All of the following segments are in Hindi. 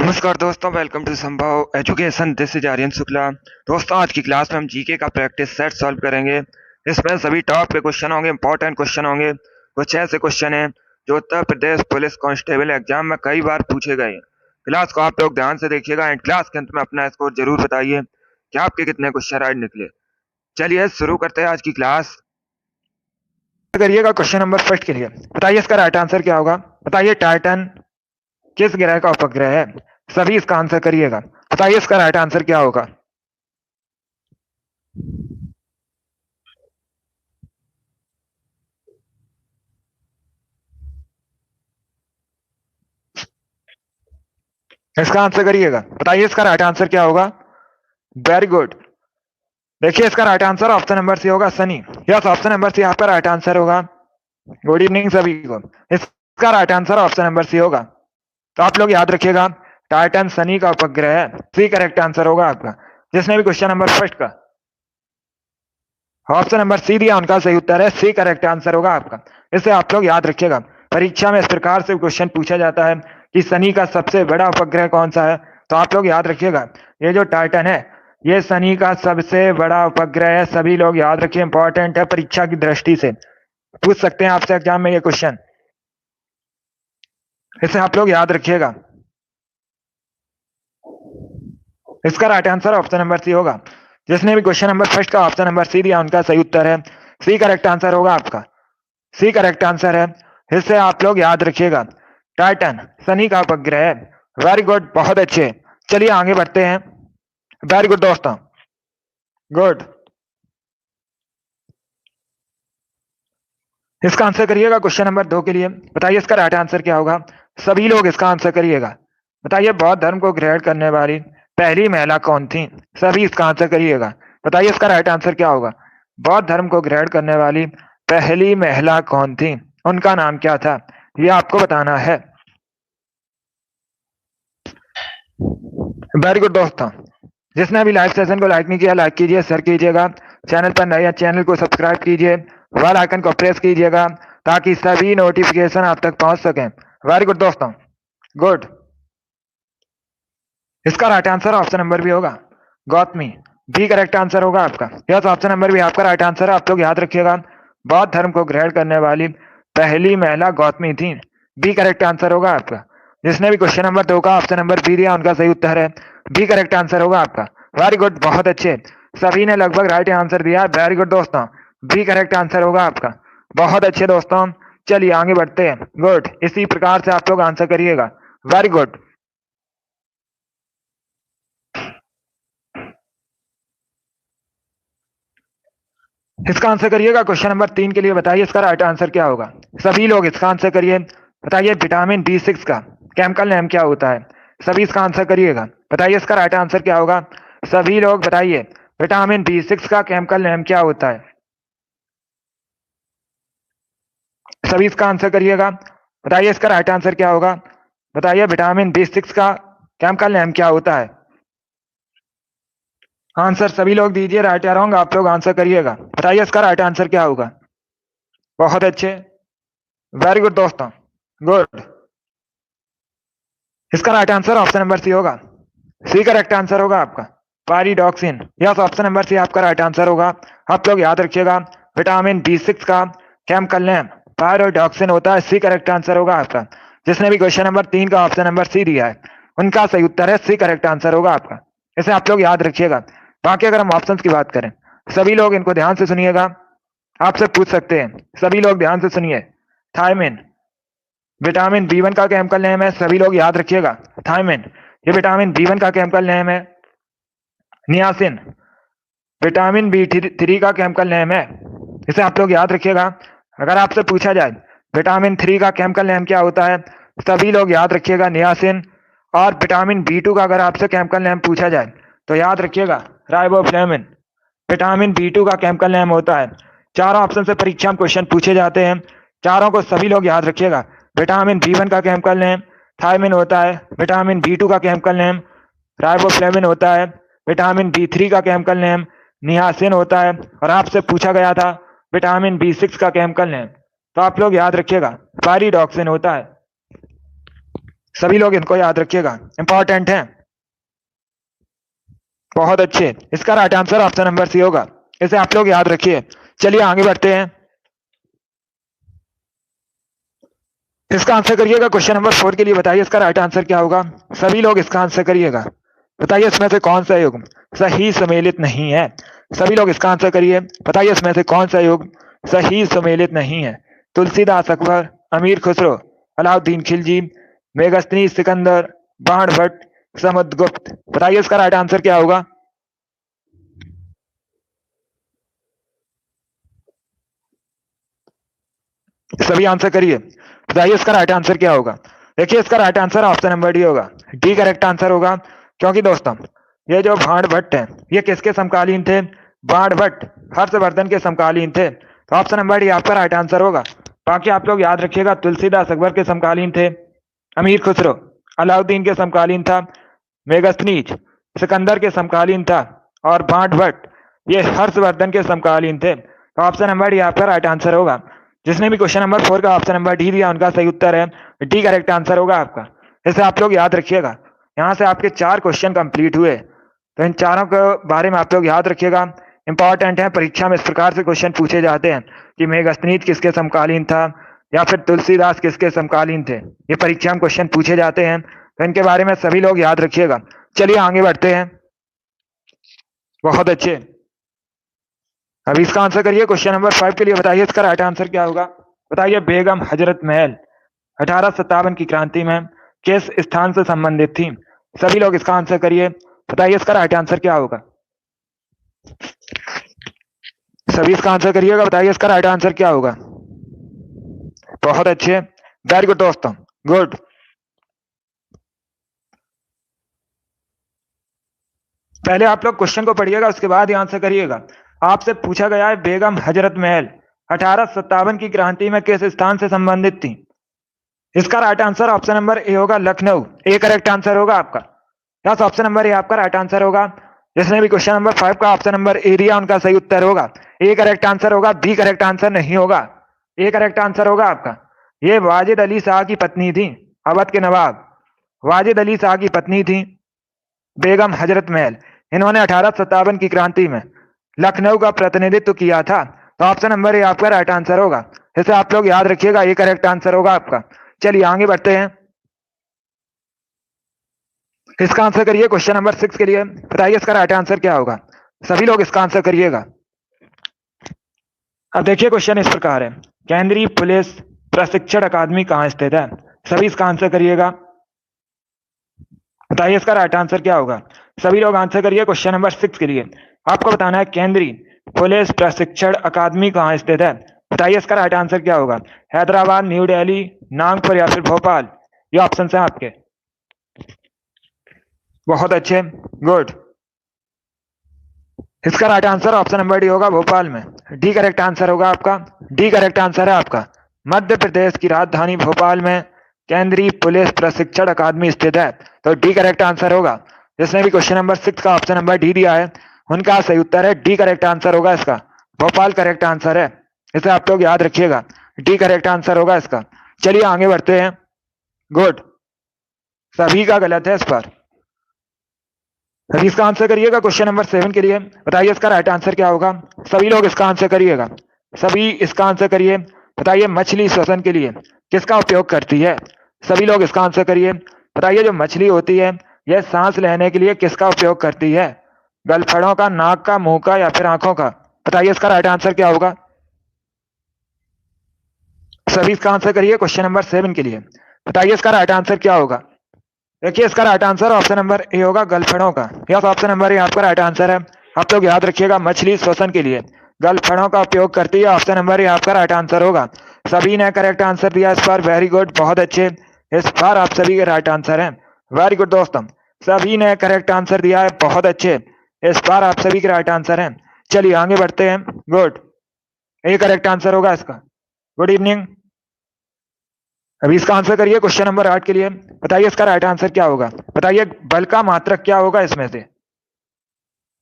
नमस्कार दोस्तों, welcome to Sambhav Education. This is Aryan Shukla. दोस्तों, आज की क्लास में हम जीके का प्रैक्टिस सेट सॉल्व करेंगे। इसमें सभी टॉप के क्वेश्चन होंगे, इंपॉर्टेंट क्वेश्चन होंगे। कुछ ऐसे क्वेश्चन हैं जो Uttar Pradesh police constable exam में कई बार पूछे गए हैं। क्लास को आप लोग ध्यान से देखिएगा एंड क्लास के अंत में अपना स्कोर जरूर बताइए कि आपके कितने क्वेश्चन राइट निकले। चलिए शुरू करते हैं आज की क्लास। करिएगा क्वेश्चन नंबर फर्स्ट के लिए। बताइए इसका राइट आंसर क्या होगा। बताइए टाइटन किस ग्रह का उपग्रह है। सभी इसका आंसर करिएगा। बताइए इसका राइट आंसर क्या होगा। इसका आंसर करिएगा। बताइए इसका राइट आंसर क्या होगा। Very good. देखिए इसका right answer option number C होगा, Sunny. Yes, option number C आपका राइट आंसर होगा। गुड इवनिंग सभी को। इसका right answer option number C होगा। तो आप लोग याद रखिएगा, टाइटन सनी का उपग्रह है। सी करेक्ट आंसर होगा आपका। जिसने भी क्वेश्चन नंबर फर्स्ट का ऑप्शन नंबर सी दिया उनका सही उत्तर है। सी करेक्ट आंसर होगा आपका। इसे आप लोग याद रखिएगा। परीक्षा में इस प्रकार से क्वेश्चन पूछा जाता है कि शनि का सबसे बड़ा उपग्रह कौन सा है। तो आप लोग याद रखिएगा, ये जो टाइटन है ये शनि का सबसे बड़ा उपग्रह है। सभी लोग याद रखिए, इंपॉर्टेंट है, परीक्षा की दृष्टि से पूछ सकते हैं आपसे एग्जाम में ये क्वेश्चन। इसे आप लोग याद रखिएगा। इसका right answer option number C होगा। जिसने भी क्वेश्चन नंबर फर्स्ट का ऑप्शन नंबर सी दिया उनका सही उत्तर है। सी करेक्ट आंसर होगा आपका। सी करेक्ट आंसर है। इससे आप लोग याद रखिएगा, टाइटन शनि का उपग्रह है। वेरी गुड, बहुत अच्छे। चलिए आगे बढ़ते हैं। वेरी गुड दोस्तों, गुड। इसका आंसर करिएगा क्वेश्चन नंबर 2 के लिए। बताइए इसका राइट आंसर क्या होगा। सभी लोग इसका आंसर करिएगा। बताइए बौद्ध धर्म को ग्रहण करने वाली पहली महिला कौन थी। सभी इसका आंसर करिएगा। बताइए इसका राइट आंसर क्या होगा। बौद्ध धर्म को ग्रहण करने वाली पहली महिला कौन थी, उनका नाम क्या था, ये आपको बताना है। वेरी गुड दोस्तों। जिसने अभी लाइव सेशन को लाइक नहीं किया, लाइक कीजिए, शेयर कीजिएगा। चैनल पर नए हैं, चैनल को सब्सक्राइब कीजिए, बेल आइकन को प्रेस कीजिएगा ताकि सभी नोटिफिकेशन आप तक पहुंच सकें। वेरी गुड दोस्तों, गुड। इसका राइट आंसर ऑप्शन नंबर भी होगा, गौतमी। बी करेक्ट आंसर होगा आपका। यस, ऑप्शन नंबर भी आपका राइट आंसर है। आप लोग याद रखिएगा, बौद्ध धर्म को ग्रहण करने वाली पहली महिला गौतमी थी। बी करेक्ट आंसर होगा आपका। जिसने भी क्वेश्चन नंबर 2 का ऑप्शन नंबर बी दिया उनका सही उत्तर है। बी करेक्ट आंसर होगा आपका। वेरी गुड, बहुत अच्छे। सभी ने लगभग राइट आंसर दिया। वेरी गुड दोस्तों, बी करेक्ट आंसर होगा आपका। बहुत अच्छे दोस्तों। चलिए आगे बढ़ते हैं। गुड, इसी प्रकार से आप लोग आंसर करिएगा। Very good. इसका आंसर करिएगा क्वेश्चन नंबर 3 के लिए। बताइए इसका राइट आंसर क्या होगा। सभी लोग इसका आंसर करिए। बताइए विटामिन B6 का केमिकल नेम क्या होता है। सभी इसका आंसर करिएगा। बताइए इसका राइट आंसर क्या होगा। सभी लोग बताइए विटामिन B6 का केमिकल नेम क्या होता है। सभी इसका आंसर करिएगा। बताइए इसका राइट आंसर क्या होगा। बताइए विटामिन B6 का केमिकल नेम क्या होता है। आंसर सभी लोग दीजिए, राइट या रॉन्ग आप लोग आंसर करिएगा। बताइए इसका राइट आंसर क्या होगा। बहुत अच्छे, वेरी गुड दोस्तों, गुड। इसका right answer option number C होगा। सी करेक्ट आंसर होगा आपका, pyridoxine. Yes, option number C आपका राइट आंसर होगा। आप लोग याद रखिएगा, विटामिन B6 का केमिकल नेम पायरिडॉक्सिन होता है। सी करेक्ट आंसर होगा आपका। जिसने भी क्वेश्चन नंबर 3 का ऑप्शन नंबर सी दिया है उनका सही उत्तर है। सी करेक्ट आंसर होगा आपका। इसे आप लोग याद रखिएगा। बाकी अगर हम ऑप्शंस की बात करें, सभी लोग इनको ध्यान से सुनिएगा, आपसे पूछ सकते हैं। सभी लोग ध्यान से सुनिए। थायमिन विटामिन B1 का केमिकल नेम है। सभी लोग याद रखिएगा, थायमिन ये विटामिन B1 का केमिकल नेम है। नियासिन विटामिन B3 का केमिकल नेम है। इसे आप लोग याद रखिएगा। अगर आपसे पूछा जाए विटामिन 3 का केमिकल नेम क्या होता है, सभी लोग याद रखिएगा नियासिन। और विटामिन B2 का अगर आपसे केमिकल नेम पूछा जाए तो याद रखिएगा राइबोफ्लेविन। विटामिन B2 का केमिकल नेम होता है। चारों ऑप्शन से परीक्षा में क्वेश्चन पूछे जाते हैं, चारों को सभी लोग याद रखिएगा। विटामिन B1 का केमिकल नेम थायमिन होता है। विटामिन B2 का केमिकल नेम राइबोफ्लेविन होता है। विटामिन B3 का केमिकल नेम नियासिन होता है। और आपसे पूछा गया था विटामिन B6 का केमिकल नेम, तो आप लोग याद रखिएगा पायरिडॉक्सिन होता है। सभी लोग इनको याद रखिएगा, इंपॉर्टेंट है, बहुत अच्छे। इसका right answer option number C होगा, इसे आप लोग याद रखिए। चलिए आगे बढ़ते हैं। इसका आंसर करिएगा क्वेश्चन नंबर 4 के लिए। बताइए इसका राइट आंसर क्या होगा। सभी लोग इसका आंसर करिएगा। बताइए इसमें से कौन सा युग सही सम्मिलित नहीं है। सभी लोग इसका आंसर करिए। बताइए इसमें से कौन सा युग सही सम्मिलित नहीं है। तुलसीदास अकबर, अमीर खुसरो, अलाउद्दीन खिलजी, मेगस्तनी सिकंदर, बाणभट्ट, समुद्रगुप्त। बताइए इसका राइट आंसर क्या होगा। सभी आंसर करिए। बताइए इसका राइट आंसर क्या होगा। देखिए इसका right answer option number D होगा, डी करेक्ट आंसर होगा। क्योंकि दोस्तों ये जो बाणभट्ट है ये किसके समकालीन थे। बाणभट्ट हर्षवर्धन के समकालीन थे, तो ऑप्शन नंबर डी आपका राइट आंसर होगा। बाकी आप लोग याद रखिएगा, तुलसीदास अकबर के समकालीन थे, अमीर खुसरो अलाउद्दीन के समकालीन था, मेगस्तनीज सिकंदर के समकालीन था, और बाणभट्ट ये हर्षवर्धन के समकालीन थे। तो ऑप्शन नंबर डी आपका राइट आंसर होगा। जिसने भी क्वेश्चन नंबर 4 का ऑप्शन नंबर डी दिया उनका सही उत्तर है डी, करेक्ट आंसर होगा आपका। इसे आप लोग याद रखिएगा। यहाँ से आपके 4 क्वेश्चन कंप्लीट हुए, तो इन चारों के बारे में आप लोग याद रखिएगा, इंपॉर्टेंट है। परीक्षा में इस प्रकार से क्वेश्चन पूछे जाते हैं कि मेगस्तनीज किसके समकालीन था या फिर तुलसीदास किसके समकालीन थे। ये परीक्षा में क्वेश्चन पूछे जाते हैं, तो इनके बारे में सभी लोग याद रखिएगा। चलिए आगे बढ़ते हैं। बहुत अच्छे। अभी इसका आंसर करिए क्वेश्चन नंबर 5 के लिए। बताइए इसका राइट आंसर क्या होगा। बताइए बेगम हजरत महल 1857 की क्रांति में किस स्थान से संबंधित थी। सभी लोग इसका आंसर करिए। बताइए इसका राइट आंसर क्या होगा। सभी इसका आंसर करिएगा। बताइए इसका राइट आंसर क्या होगा। बहुत अच्छे, वेरी गुड दोस्तों, गुड। पहले आप लोग क्वेश्चन को पढ़िएगा, उसके बाद ही आंसर करिएगा। आपसे पूछा गया है बेगम हजरत महल 1857 की क्रांति में किस स्थान से संबंधित थी। इसका right answer option number A होगा, लखनऊ। ए करेक्ट आंसर होगा आपका। यस, ऑप्शन नंबर ए आपका राइट आंसर होगा। जिसने भी क्वेश्चन नंबर 5 का ऑप्शन नंबर ए दिया उनका सही उत्तर होगा, ए करेक्ट आंसर होगा, बी करेक्ट आंसर नहीं होगा। ए करेक्ट आंसर होगा आपका। ये वाजिद अली शाह की पत्नी थी, अवध के नवाब वाजिद अली शाह की पत्नी थी बेगम हजरत महल। इन्होंने 1857 की क्रांति में लखनऊ का प्रतिनिधित्व किया था। तो ऑप्शन नंबर ए आपका राइट आंसर होगा। इसे आप लोग याद रखिएगा, ये करेक्ट आंसर होगा आपका। चलिए आगे बढ़ते हैं। इसका आंसर करिए क्वेश्चन नंबर 6 के लिए। बताइए इसका राइट आंसर क्या होगा। सभी लोग इसका आंसर करिएगा। अब देखिए क्वेश्चन इस प्रकार है, केंद्रीय पुलिस प्रशिक्षण अकादमी कहाँ स्थित है। सभी इसका आंसर करिएगा। बताइए इसका राइट आंसर क्या होगा। सभी लोग आंसर करिए क्वेश्चन नंबर 6 के लिए। आपको बताना है केंद्रीय पुलिस प्रशिक्षण अकादमी कहाँ स्थित है। बताइए इसका राइट आंसर क्या होगा। हैदराबाद, न्यू दिल्ली, नागपुर या फिर भोपाल। ये ऑप्शन है आपके। बहुत अच्छे, गुड। इसका right answer option number D होगा, भोपाल में। डी करेक्ट आंसर होगा आपका। डी करेक्ट आंसर है आपका। मध्य प्रदेश की राजधानी भोपाल में केंद्रीय पुलिस प्रशिक्षण अकादमी स्थित है, तो डी करेक्ट आंसर होगा। जिसने भी क्वेश्चन नंबर 6 का ऑप्शन नंबर डी दिया है उनका सही उत्तर है डी, करेक्ट आंसर होगा इसका। भोपाल करेक्ट आंसर है, इसे आप लोग याद रखिएगा, डी करेक्ट आंसर होगा इसका। चलिए आगे बढ़ते हैं। गुड, सभी का गलत है इस पर। सभी इसका आंसर करिएगा क्वेश्चन नंबर 7 के लिए। बताइए इसका राइट आंसर क्या होगा। सभी लोग इसका आंसर करिएगा। सभी इसका आंसर करिए। बताइए मछली श्वसन के लिए किसका उपयोग करती है। सभी लोग इसका आंसर करिए। बताइए जो मछली होती है यह सांस लेने के लिए किसका उपयोग करती है। गलफड़ों का, नाक का, मुंह का या फिर आंखों का। बताइए इसका राइट आंसर क्या होगा। सभी इसका आंसर करिए क्वेश्चन नंबर 7 के लिए। बताइए इसका राइट आंसर क्या होगा। देखिए इसका right answer option number A होगा, गलफड़ों का। यस, ऑप्शन नंबर ए आपका राइट आंसर है। आप लोग याद रखिएगा, मछली श्वसन के लिए गलफड़ों का उपयोग करती है। ऑप्शन नंबर ए आपका राइट आंसर होगा। सभी ने करेक्ट आंसर दिया इस पर, वेरी गुड, बहुत अच्छे। इस बार आप सभी के राइट आंसर है, वेरी गुड दोस्तों, सभी ने करेक्ट आंसर दिया है, बहुत अच्छे। इस बार आप सभी के राइट आंसर है। चलिए आगे बढ़ते हैं। गुड, ए करेक्ट आंसर होगा इसका। Good evening. अभी इसका आंसर करिए क्वेश्चन नंबर 8 के लिए। बताइए इसका राइट आंसर क्या होगा। बताइए बल का मात्रक क्या होगा इसमें से।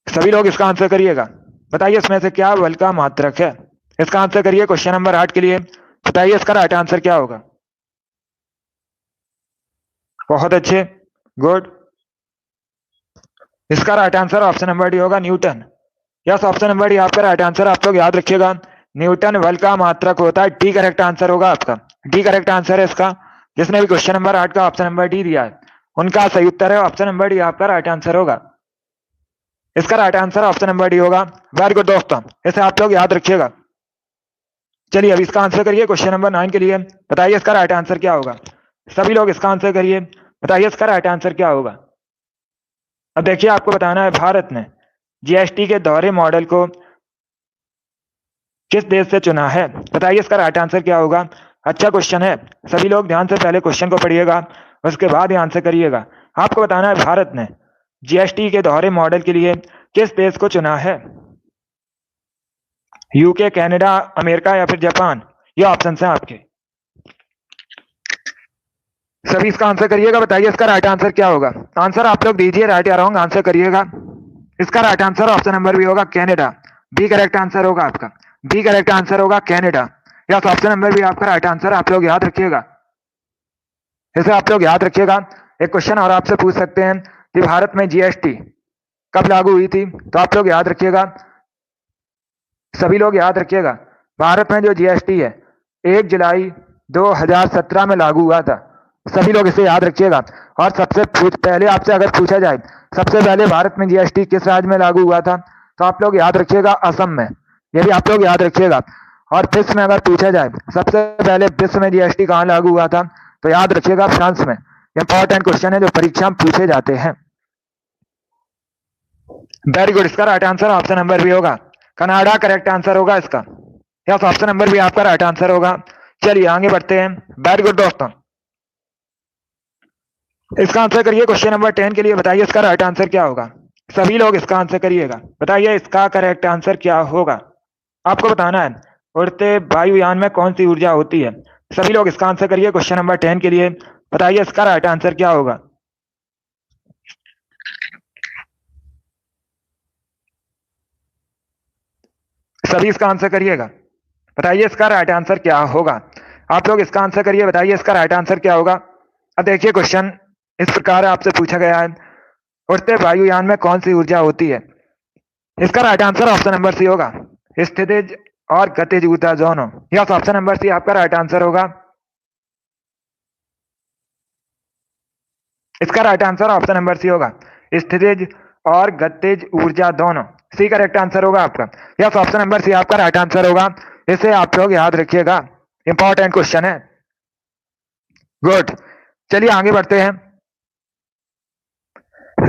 सभी लोग इसका आंसर करिएगा। बताइए इसमें से क्या बल का मात्रक है। इसका आंसर करिए क्वेश्चन नंबर 8 के लिए। बताइए इसका राइट आंसर क्या होगा। बहुत अच्छे, गुड। इसका right answer option number D होगा, Newton. Yes, option number D आपका राइट आंसर। आप लोग याद रखिएगा, न्यूटन बल का मात्रक होता है। डी करेक्ट आंसर होगा आपका, डी करेक्ट आंसर है इसका। जिसने भी क्वेश्चन नंबर 8 का ऑप्शन नंबर डी दिया है उनका सही उत्तर है ऑप्शन नंबर डी आपका राइट आंसर होगा। इसका right answer option number D होगा। वेरी गुड दोस्तों, इसे आप लोग याद रखिएगा। चलिए अब इसका आंसर करिए क्वेश्चन नंबर 9 के लिए। बताइए इसका राइट आंसर क्या होगा। सभी लोग इसका आंसर करिए, बताइए इसका राइट आंसर क्या होगा। अब देखिए आपको बताना है, भारत ने जीएसटी के दोहरे मॉडल को किस देश से चुना है। बताइए इसका राइट आंसर क्या होगा। अच्छा क्वेश्चन है, सभी लोग ध्यान से पहले क्वेश्चन को पढ़िएगा, उसके बाद ही आंसर करिएगा। आपको बताना है भारत ने जीएसटी के दोहरे मॉडल के लिए किस देश को चुना है। यूके, कनाडा, अमेरिका या फिर जापान, ये ऑप्शन है आपके। सभी इसका आंसर करिएगा, बताइए इसका राइट आंसर क्या होगा। आंसर आप लोग दीजिए, राइट या रॉन्ग आंसर करिएगा। इसका right answer option number B होगा, कनाडा। बी करेक्ट आंसर होगा आपका, बी करेक्ट आंसर होगा, Canada. Yes, option number B आपका राइट आंसर। आप लोग याद रखिएगा, इसे आप लोग याद रखिएगा। एक क्वेश्चन और आपसे पूछ सकते हैं कि भारत में जीएसटी कब लागू हुई थी, तो आप लोग याद रखिएगा, सभी लोग याद रखिएगा। भारत में जो जीएसटी है 1 जुलाई 2017 में लागू हुआ था। सभी लोग इसे याद रखिएगा। और सबसे पहले आपसे अगर पूछा जाए सबसे पहले भारत में जीएसटी किस राज्य में लागू हुआ था, तो आप लोग याद रखिएगा असम में। ये भी आप लोग याद रखिएगा। और विश्व में अगर पूछा जाए सबसे पहले विश्व में जीएसटी कहाँ लागू हुआ था, तो याद रखिएगा फ्रांस में। इंपॉर्टेंट क्वेश्चन है जो परीक्षा में पूछे जाते हैं। वेरी गुड, इसका right answer option number B होगा, कनाडा करेक्ट आंसर होगा इसका। यस, ऑप्शन नंबर बी आपका राइट आंसर होगा। चलिए आगे बढ़ते हैं। वेरी गुड दोस्तों, इसका आंसर करिए क्वेश्चन नंबर 10 के लिए। बताइए इसका राइट आंसर क्या होगा। सभी लोग इसका आंसर करिएगा, बताइए इसका करेक्ट आंसर क्या होगा। आपको बताना है उड़ते वायुयान में कौन सी ऊर्जा होती है। सभी लोग इसका आंसर करिए क्वेश्चन नंबर 10 के लिए। बताइए इसका राइट आंसर क्या होगा। सभी इसका आंसर करिएगा, बताइए इसका राइट आंसर क्या होगा। आप लोग इसका आंसर करिए, बताइए इसका राइट आंसर क्या होगा। अब देखिए क्वेश्चन इस प्रकार आपसे पूछा गया है, उड़ते वायुयान में कौन सी ऊर्जा होती है। इसका right answer option number C होगा, स्थितिज और गतिज ऊर्जा दोनों। यस, ऑप्शन नंबर सी आपका राइट आंसर होगा। इसका right answer option number C होगा, स्थितिज और गतिज ऊर्जा दोनों। सी करेक्ट आंसर होगा आपका। यस, ऑप्शन नंबर सी आपका राइट आंसर होगा। इसे आप लोग याद रखिएगा, इंपॉर्टेंट क्वेश्चन है। गुड, चलिए आगे बढ़ते हैं।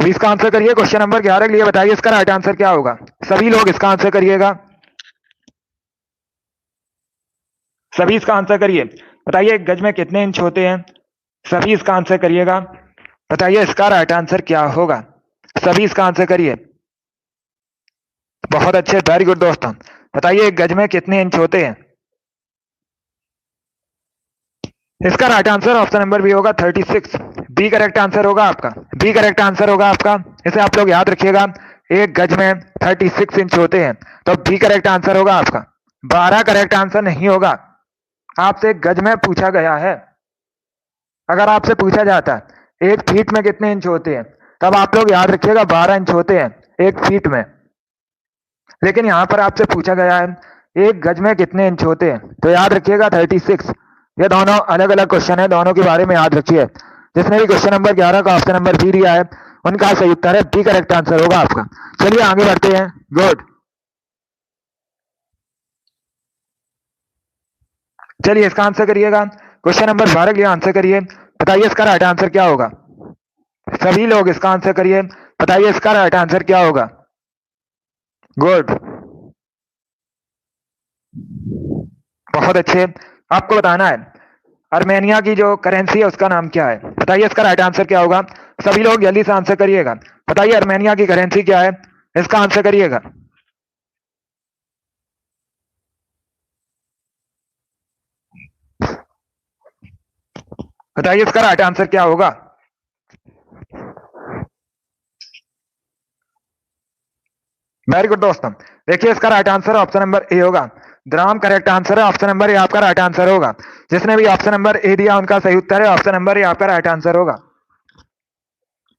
इसका आंसर करिए क्वेश्चन नंबर 11 के लिए। बताइए इसका राइट आंसर क्या होगा। सभी लोग इसका आंसर करिएगा, सभी इसका आंसर करिए। बताइए एक गज में कितने इंच होते हैं। सभी इसका आंसर करिएगा, बताइए इसका राइट आंसर क्या होगा। सभी इसका आंसर करिए। बहुत अच्छे, वेरी गुड दोस्तों। बताइए एक गज में कितने इंच होते हैं। इसका right answer option number B होगा, 36। बी करेक्ट आंसर होगा आपका, बी करेक्ट आंसर होगा आपका। इसे आप लोग याद रखिएगा, एक गज में 36 इंच होते हैं, तो बी करेक्ट आंसर होगा आपका। 12 करेक्ट आंसर नहीं होगा। आपसे गज में पूछा गया है। अगर आपसे पूछा जाता है 1 फीट में कितने इंच होते हैं, तब आप लोग याद रखिएगा 12 इंच होते हैं 1 फीट में। लेकिन यहां पर आपसे पूछा गया है 1 गज में कितने इंच होते हैं, तो याद रखिएगा 36। ये दोनों अलग अलग क्वेश्चन है, दोनों के बारे में याद रखिए। जिसने भी क्वेश्चन नंबर 11 का ऑप्शन नंबर बी दिया है उनका सही उत्तर है बी करेक्ट आंसर होगा आपका। चलिए आगे बढ़ते हैं। गुड, चलिए इसका आंसर करिएगा। क्वेश्चन नंबर 12 के लिए आंसर करिए। बताइए इसका राइट आंसर क्या होगा। सभी लोग इसका आंसर करिए, बताइए इसका राइट आंसर क्या होगा। गुड, बहुत अच्छे। आपको बताना है आर्मेनिया की जो करेंसी है उसका नाम क्या है। बताइए इसका राइट आंसर क्या होगा। सभी लोग जल्दी से आंसर करिएगा, बताइए आर्मेनिया की करेंसी क्या है। इसका आंसर करिएगा, बताइए इसका राइट आंसर क्या होगा। वेरी गुड दोस्तों, देखिए इसका right answer option number A होगा, द्राम करेक्ट आंसर है। ऑप्शन नंबर ए आपका राइट आंसर होगा। जिसने भी ऑप्शन नंबर ए दिया उनका सही उत्तर है ऑप्शन नंबर ए आपका राइट आंसर होगा।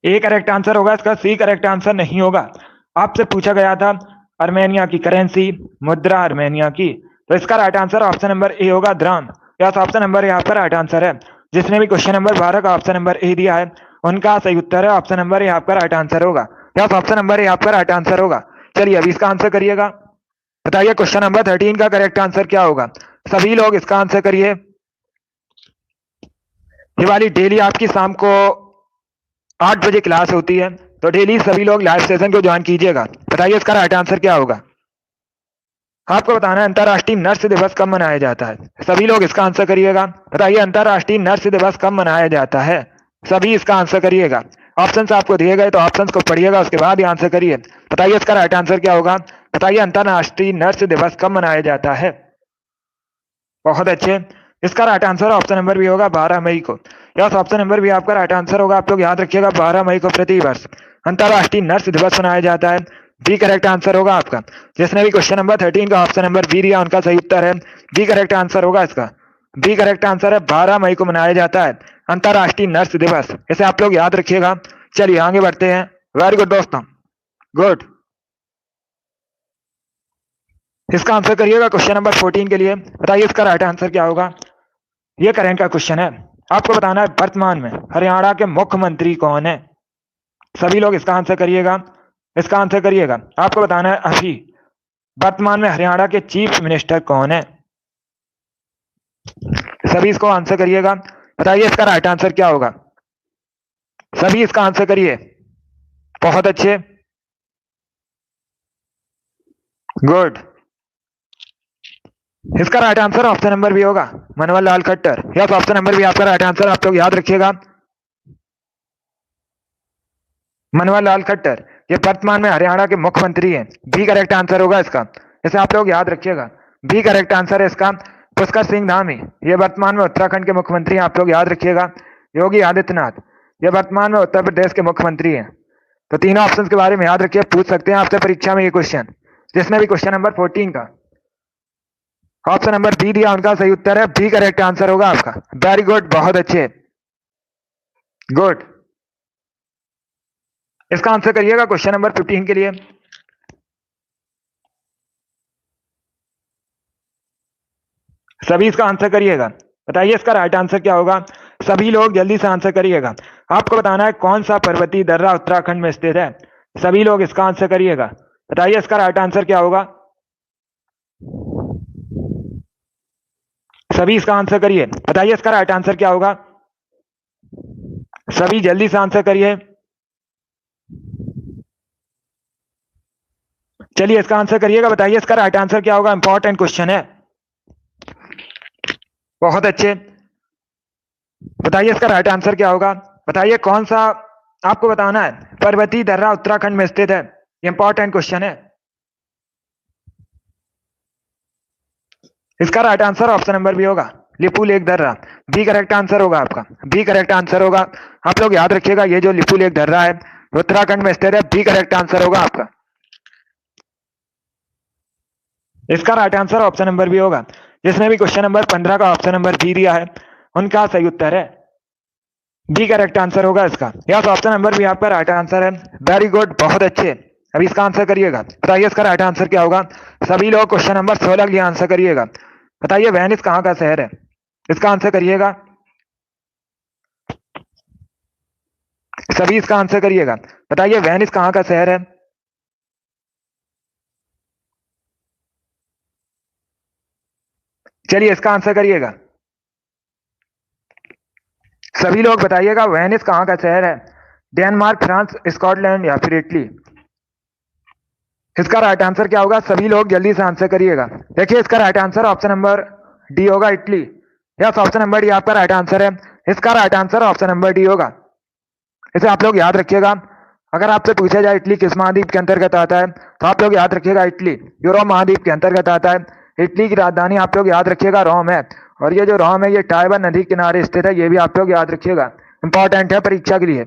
ए करेक्ट आंसर होगा इसका, सी करेक्ट आंसर नहीं होगा। आपसे पूछा गया था आर्मेनिया की करेंसी, मुद्रा आर्मेनिया की, तो इसका right answer option number A होगा, dram. Yes, option number A आपका राइट आंसर है। जिसने भी क्वेश्चन नंबर 12 का ऑप्शन नंबर ए दिया है उनका सही उत्तर है ऑप्शन नंबर ए आपका राइट आंसर होगा। यस, ऑप्शन नंबर ए आपका राइट आंसर होगा। चलिए अभी इसका आंसर करिएगा। बताइए क्वेश्चन नंबर 13 का करेक्ट आंसर क्या होगा। सभी लोग इसका आंसर करिए। ये वाली डेली आपकी शाम को 8 बजे क्लास होती है, तो डेली सभी लोग लाइव सेशन को ज्वाइन कीजिएगा। बताइए इसका राइट आंसर क्या होगा। आपको बताना है अंतर्राष्ट्रीय नर्स दिवस कब मनाया जाता है। सभी लोग इसका आंसर करिएगा। बताइए अंतर्राष्ट्रीय नर्स दिवस कब मनाया जाता है। सभी इसका आंसर करिएगा। ऑप्शन आपको दिए गए तो ऑप्शन को पढ़िएगा, उसके बाद ही आंसर करिए। बताइए इसका राइट आंसर क्या होगा। बताइए अंतर्राष्ट्रीय नर्स दिवस कब मनाया जाता है। बहुत अच्छे, इसका राइट आंसर ऑप्शन नंबर भी होगा 12 मई को। यस, ऑप्शन नंबर भी आपका राइट आंसर होगा। आप लोग याद रखिएगा 12 मई को प्रतिवर्ष अंतर्राष्ट्रीय नर्स दिवस मनाया जाता है। बी करेक्ट आंसर होगा आपका। जिसने भी क्वेश्चन नंबर 13 का ऑप्शन नंबर बी दिया उनका सही उत्तर है बी करेक्ट आंसर होगा इसका। बी करेक्ट आंसर है, 12 मई को मनाया जाता है अंतर्राष्ट्रीय नर्स दिवस। इसे आप लोग याद रखिएगा। चलिए आगे बढ़ते हैं। वेरी गुड दोस्तों, गुड। इसका आंसर करिएगा क्वेश्चन नंबर 14 के लिए। बताइए इसका राइट आंसर क्या होगा। ये करंट का क्वेश्चन है। आपको बताना है वर्तमान में हरियाणा के मुख्यमंत्री कौन है। सभी लोग इसका आंसर करिएगा। इसका आंसर करिएगा। आपको बताना है अभी वर्तमान में हरियाणा के चीफ मिनिस्टर कौन है। सभी इसको आंसर करिएगा। बताइए इसका राइट आंसर क्या होगा। सभी इसका आंसर करिए। बहुत अच्छे, गुड। इसका राइट आंसर ऑप्शन नंबर भी होगा Manohar Lal Khattar. Yes, option number भी आपका राइट आंसर। आप लोग याद रखिएगा मनोहर लाल खट्टर ये वर्तमान में हरियाणा के मुख्यमंत्री हैं। बी करेक्ट आंसर होगा इसका। इसे आप लोग याद रखिएगा। बी करेक्ट आंसर है इसका। पुष्कर सिंह धामी ये वर्तमान में उत्तराखंड के मुख्यमंत्री हैं। आप लोग याद रखिएगा। योगी आदित्यनाथ ये वर्तमान में उत्तर प्रदेश के मुख्यमंत्री हैं। तो तीनों ऑप्शन के बारे में याद रखिए, पूछ सकते हैं आपसे परीक्षा में ये क्वेश्चन। जिसने भी क्वेश्चन नंबर 14 का ऑप्शन नंबर बी दिया उनका सही उत्तर है बी करेक्ट आंसर होगा आपका। वेरी गुड, बहुत अच्छे, गुड। इसका आंसर करिएगा क्वेश्चन नंबर 15 के लिए। सभी इसका आंसर करिएगा। बताइए इसका राइट आंसर क्या होगा। सभी लोग जल्दी से आंसर करिएगा। आपको बताना है कौन सा पर्वतीय दर्रा उत्तराखंड में स्थित है। सभी लोग इसका आंसर करिएगा। बताइए इसका राइट आंसर क्या होगा। सभी इसका आंसर करिए। बताइए इसका राइट आंसर क्या होगा। सभी जल्दी से आंसर करिए। चलिए इसका आंसर करिएगा। बताइए इसका राइट आंसर क्या होगा। इंपॉर्टेंट क्वेश्चन है। बहुत अच्छे। बताइए इसका राइट आंसर क्या होगा। बताइए कौन सा, आपको बताना है पर्वतीय दर्रा उत्तराखंड में स्थित है। इंपॉर्टेंट क्वेश्चन है। इसका राइट आंसर ऑप्शन नंबर भी होगा लिपुलेख दर्रा। बी करेक्ट आंसर होगा आपका। बी करेक्ट आंसर होगा। आप लोग याद रखिएगा ये जो लिपुलेख दर्रा है उत्तराखंड में स्थित है। बी करेक्ट आंसर होगा आपका। इसका राइट आंसर ऑप्शन नंबर भी होगा। जिसने भी क्वेश्चन नंबर 15 का ऑप्शन नंबर बी दिया है उनका सही उत्तर है बी करेक्ट आंसर होगा इसका। यस, ऑप्शन नंबर भी आपका राइट आंसर है। वेरी गुड, बहुत अच्छे। अभी इसका आंसर करिएगा। बताइए इसका राइट आंसर क्या होगा। सभी लोग क्वेश्चन नंबर 16 के लिए आंसर करिएगा। बताइए वेनिस कहाँ का शहर है। इसका आंसर करिएगा। सभी इसका आंसर करिएगा। बताइए वेनिस कहाँ का शहर है। चलिए इसका आंसर करिएगा। सभी लोग बताइएगा वेनिस कहाँ का शहर है। डेनमार्क, फ्रांस, स्कॉटलैंड या फिर इटली। इसका राइट आंसर क्या होगा। सभी लोग जल्दी से आंसर करिएगा। देखिए इसका right answer option number D होगा, Italy. Yes, option number D आपका राइट आंसर है। इसका right answer option number D होगा। इसे आप लोग याद रखिएगा। अगर आपसे पूछा जाए इटली किस महाद्वीप के अंतर्गत आता है तो आप लोग याद रखिएगा इटली यूरोप महाद्वीप के अंतर्गत आता है। इटली की राजधानी आप लोग याद रखिएगा रोम है। और ये जो रोम है ये टाइबर नदी किनारे स्थित है। ये भी आप लोग याद रखिएगा, इंपॉर्टेंट है परीक्षा के लिए।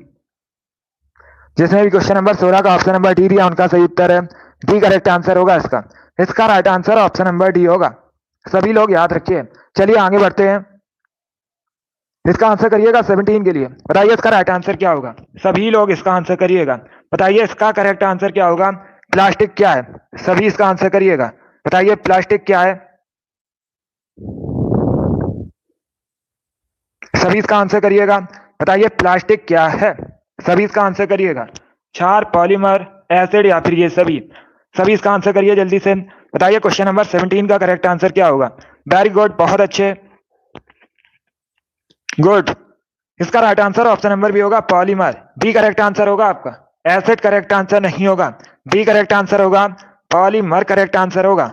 जिसमें भी क्वेश्चन नंबर 16 का ऑप्शन नंबर डी दिया उनका सही उत्तर है डी करेक्ट आंसर होगा इसका। इसका right answer option number D होगा। सभी लोग याद रखिए। चलिए आगे बढ़ते हैं। इसका आंसर करिएगा 17 के लिए। बताइए इसका राइट आंसर क्या होगा। सभी लोग इसका आंसर करिएगा। बताइए इसका करेक्ट आंसर क्या होगा। प्लास्टिक क्या है। सभी इसका आंसर करिएगा। बताइए प्लास्टिक क्या है। सभी इसका आंसर करिएगा। बताइए प्लास्टिक क्या है। सभी इसका आंसर करिएगा। क्षार, पॉलीमर, एसिड या फिर ये सभी। सभी इसका आंसर करिए जल्दी से। बताइए क्वेश्चन नंबर 17 का करेक्ट आंसर क्या होगा। वेरी गुड, बहुत अच्छे, गुड। इसका right answer option number B होगा पॉलीमर। बी करेक्ट आंसर होगा आपका। एसिड करेक्ट आंसर नहीं होगा। बी करेक्ट आंसर होगा पॉलीमर। करेक्ट आंसर होगा।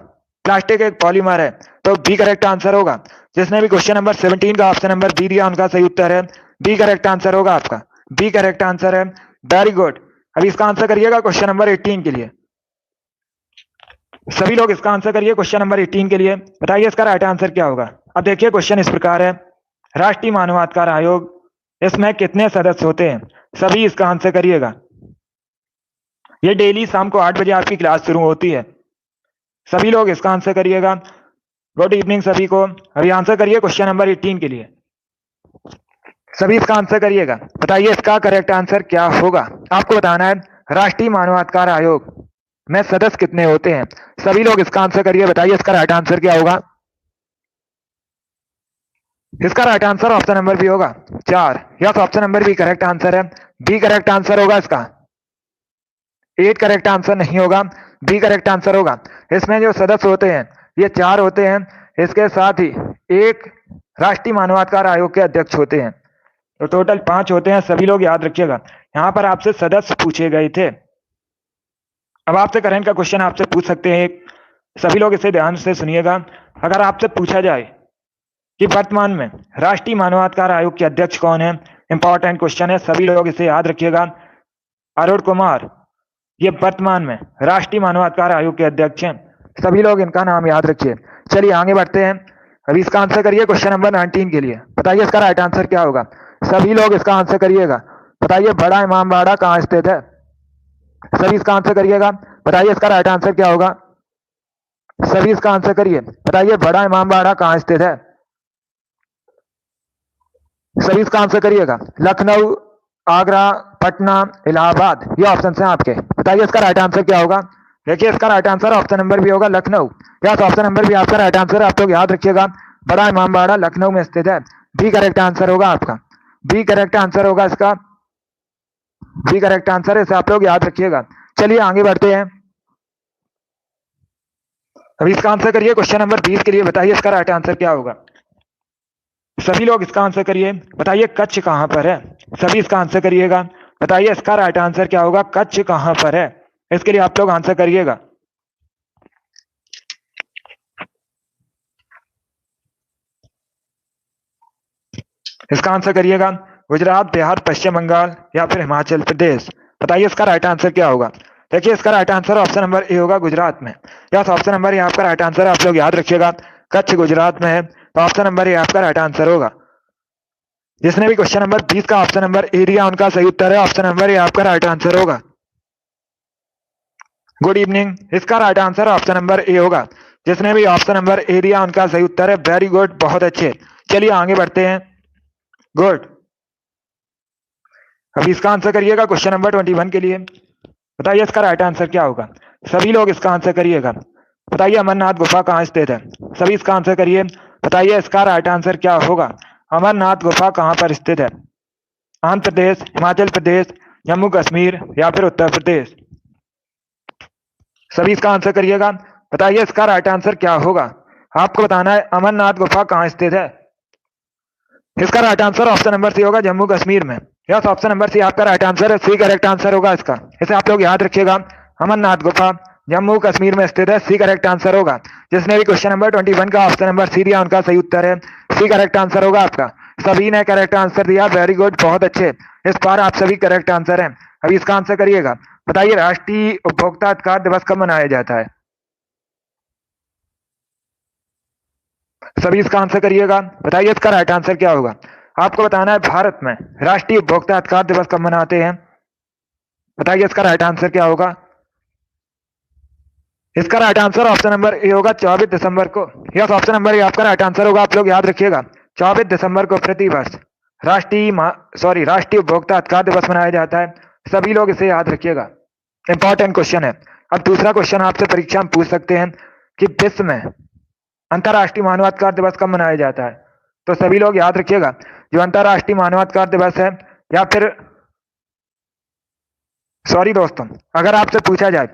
प्लास्टिक एक पॉलीमर है, तो बी करेक्ट आंसर होगा। जिसने भी क्वेश्चन नंबर 17 का ऑप्शन नंबर बी दिया उनका सही उत्तर है बी करेक्ट आंसर होगा आपका। बी करेक्ट आंसर है। Very good. अभी इसका आंसर करिएगा क्वेश्चन नंबर 18 के लिए। सभी लोग इसका आंसर करिए क्वेश्चन नंबर 18 के लिए। बताइए इसका राइट आंसर क्या होगा। अब देखिए क्वेश्चन इस प्रकार है। राष्ट्रीय मानवाधिकार आयोग, इसमें कितने सदस्य होते हैं। सभी इसका आंसर करिएगा। ये डेली शाम को 8 बजे आपकी क्लास शुरू होती है। सभी लोग इसका आंसर करिएगा। गुड इवनिंग सभी को। अभी आंसर करिए क्वेश्चन नंबर 18 के लिए। सभी इसका आंसर करिएगा। बताइए इसका करेक्ट आंसर क्या होगा। आपको बताना है राष्ट्रीय मानवाधिकार आयोग में सदस्य कितने होते हैं। सभी लोग इसका आंसर करिए। बताइए इसका राइट आंसर क्या होगा। इसका right answer option number B होगा 4। Yes, option number B correct answer है। बी करेक्ट आंसर होगा इसका। 8 करेक्ट आंसर नहीं होगा। बी करेक्ट आंसर होगा। इसमें जो सदस्य होते हैं ये 4 होते हैं। इसके साथ ही एक राष्ट्रीय मानवाधिकार आयोग के अध्यक्ष होते हैं, तो टोटल 5 होते हैं। सभी लोग याद रखिएगा। यहां पर आपसे सदस्य पूछे गए थे। अब आपसे करंट का क्वेश्चन आपसे पूछ सकते हैं। सभी लोग इसे ध्यान से सुनिएगा। अगर आपसे पूछा जाए कि वर्तमान में राष्ट्रीय मानवाधिकार आयोग के अध्यक्ष कौन है, इंपॉर्टेंट क्वेश्चन है, सभी लोग इसे याद रखिएगा। अरुण कुमार ये वर्तमान में राष्ट्रीय मानवाधिकार आयोग के अध्यक्ष हैं। सभी लोग इनका नाम याद रखिए। चलिए आगे बढ़ते हैं। अभी इसका आंसर करिए क्वेश्चन नंबर 19 के लिए। बताइए इसका राइट आंसर क्या होगा। सभी लोग इसका आंसर करिएगा। बताइए बड़ा इमामबाड़ा कहाँ स्थित है। सभी इसका आंसर करिएगा। बताइए इसका राइट आंसर क्या होगा। सभी इसका आंसर करिए। बताइए बड़ा इमामबाड़ा कहाँ स्थित है। सभी इसका आंसर करिएगा। लखनऊ, आगरा, पटना, इलाहाबाद, ये ऑप्शन हैं आपके। बताइए इसका राइट आंसर क्या होगा। देखिए इसका राइट आंसर ऑप्शन नंबर भी होगा लखनऊ। यस, ऑप्शन नंबर भी आपका राइट आंसर है। आप लोग याद रखिएगा बड़ा इमामबाड़ा लखनऊ में स्थित है। बी करेक्ट आंसर होगा आपका। बी करेक्ट आंसर होगा इसका। बी करेक्ट आंसर है, इसे आप लोग याद रखिएगा। चलिए आगे बढ़ते हैं। अभी इसका आंसर करिए क्वेश्चन नंबर 20 के लिए। बताइए इसका राइट आंसर क्या होगा। सभी लोग इसका आंसर करिए। बताइए कच्छ कहां पर है। सभी इसका आंसर करिएगा। बताइए इसका राइट आंसर क्या होगा। कच्छ कहां पर है, इसके लिए आप लोग आंसर करिएगा। इसका आंसर करिएगा। गुजरात, बिहार, पश्चिम बंगाल या फिर हिमाचल प्रदेश। बताइए इसका राइट आंसर क्या होगा। देखिए इसका right answer option number A होगा गुजरात में। यस, ऑप्शन नंबर ए आपका राइट आंसर है। आप लोग याद रखिएगा कच्छ गुजरात में है, तो ऑप्शन नंबर ए आपका राइट आंसर होगा। जिसने भी क्वेश्चन नंबर 20 का ऑप्शन नंबर ए दिया उनका सही उत्तर है। ऑप्शन नंबर ए आपका राइट आंसर होगा। Good evening. इसका right answer option number A होगा। जिसने भी ऑप्शन नंबर ए दिया उनका सही उत्तर है। वेरी गुड, बहुत अच्छे। चलिए आगे बढ़ते हैं। गुड। अभी इसका आंसर करिएगा क्वेश्चन नंबर 21 के लिए। बताइए इसका राइट आंसर क्या होगा। सभी लोग इसका आंसर करिएगा। बताइए अमरनाथ गुफा कहाँ स्थित है। सभी इसका आंसर करिए। बताइए इसका राइट आंसर क्या होगा। अमरनाथ गुफा कहाँ पर स्थित है। आंध्र प्रदेश, हिमाचल प्रदेश, जम्मू कश्मीर या फिर उत्तर प्रदेश। सभी इसका आंसर करिएगा। बताइए इसका राइट आंसर क्या होगा। आपको बताना है अमरनाथ गुफा कहाँ स्थित है। इसका right answer option number C होगा जम्मू कश्मीर में। यस, ऑप्शन नंबर सी आपका राइट आंसर है। सी करेक्ट आंसर होगा इसका। इसे आप लोग याद रखिएगा। अमरनाथ गुफा जम्मू कश्मीर में स्थित है। सी करेक्ट आंसर होगा। जिसने भी क्वेश्चन नंबर 21 का ऑप्शन नंबर सी दिया उनका सही उत्तर है। सी करेक्ट आंसर होगा आपका। सभी ने करेक्ट आंसर दिया। वेरी गुड, बहुत अच्छे। इस बार आप सभी करेक्ट आंसर हैं। अभी इसका आंसर करिएगा। बताइए राष्ट्रीय उपभोक्ता अधिकार दिवस कब मनाया जाता है। सभी इसका आंसर करिएगा। बताइए इसका राइट आंसर क्या होगा। आपको बताना है भारत में राष्ट्रीय उपभोक्ता अधिकार दिवस कब मनाते हैं। बताइए इसका राइट आंसर क्या होगा। इसका right answer option number A होगा 24 दिसंबर को। यस, ऑप्शन नंबर ए आपका राइट आंसर होगा। आप लोग याद रखिएगा 24 दिसंबर को प्रतिवर्ष राष्ट्रीय उपभोक्ता अधिकार दिवस मनाया जाता है। सभी लोग इसे याद रखिएगा, इंपॉर्टेंट क्वेश्चन है। अब दूसरा क्वेश्चन आपसे परीक्षा में पूछ सकते हैं कि विश्व में अंतर्राष्ट्रीय मानवाधिकार दिवस कब मनाया जाता है। तो सभी लोग याद रखिएगा, जो अंतर्राष्ट्रीय मानवाधिकार दिवस है, या फिर दोस्तों, अगर आपसे पूछा जाए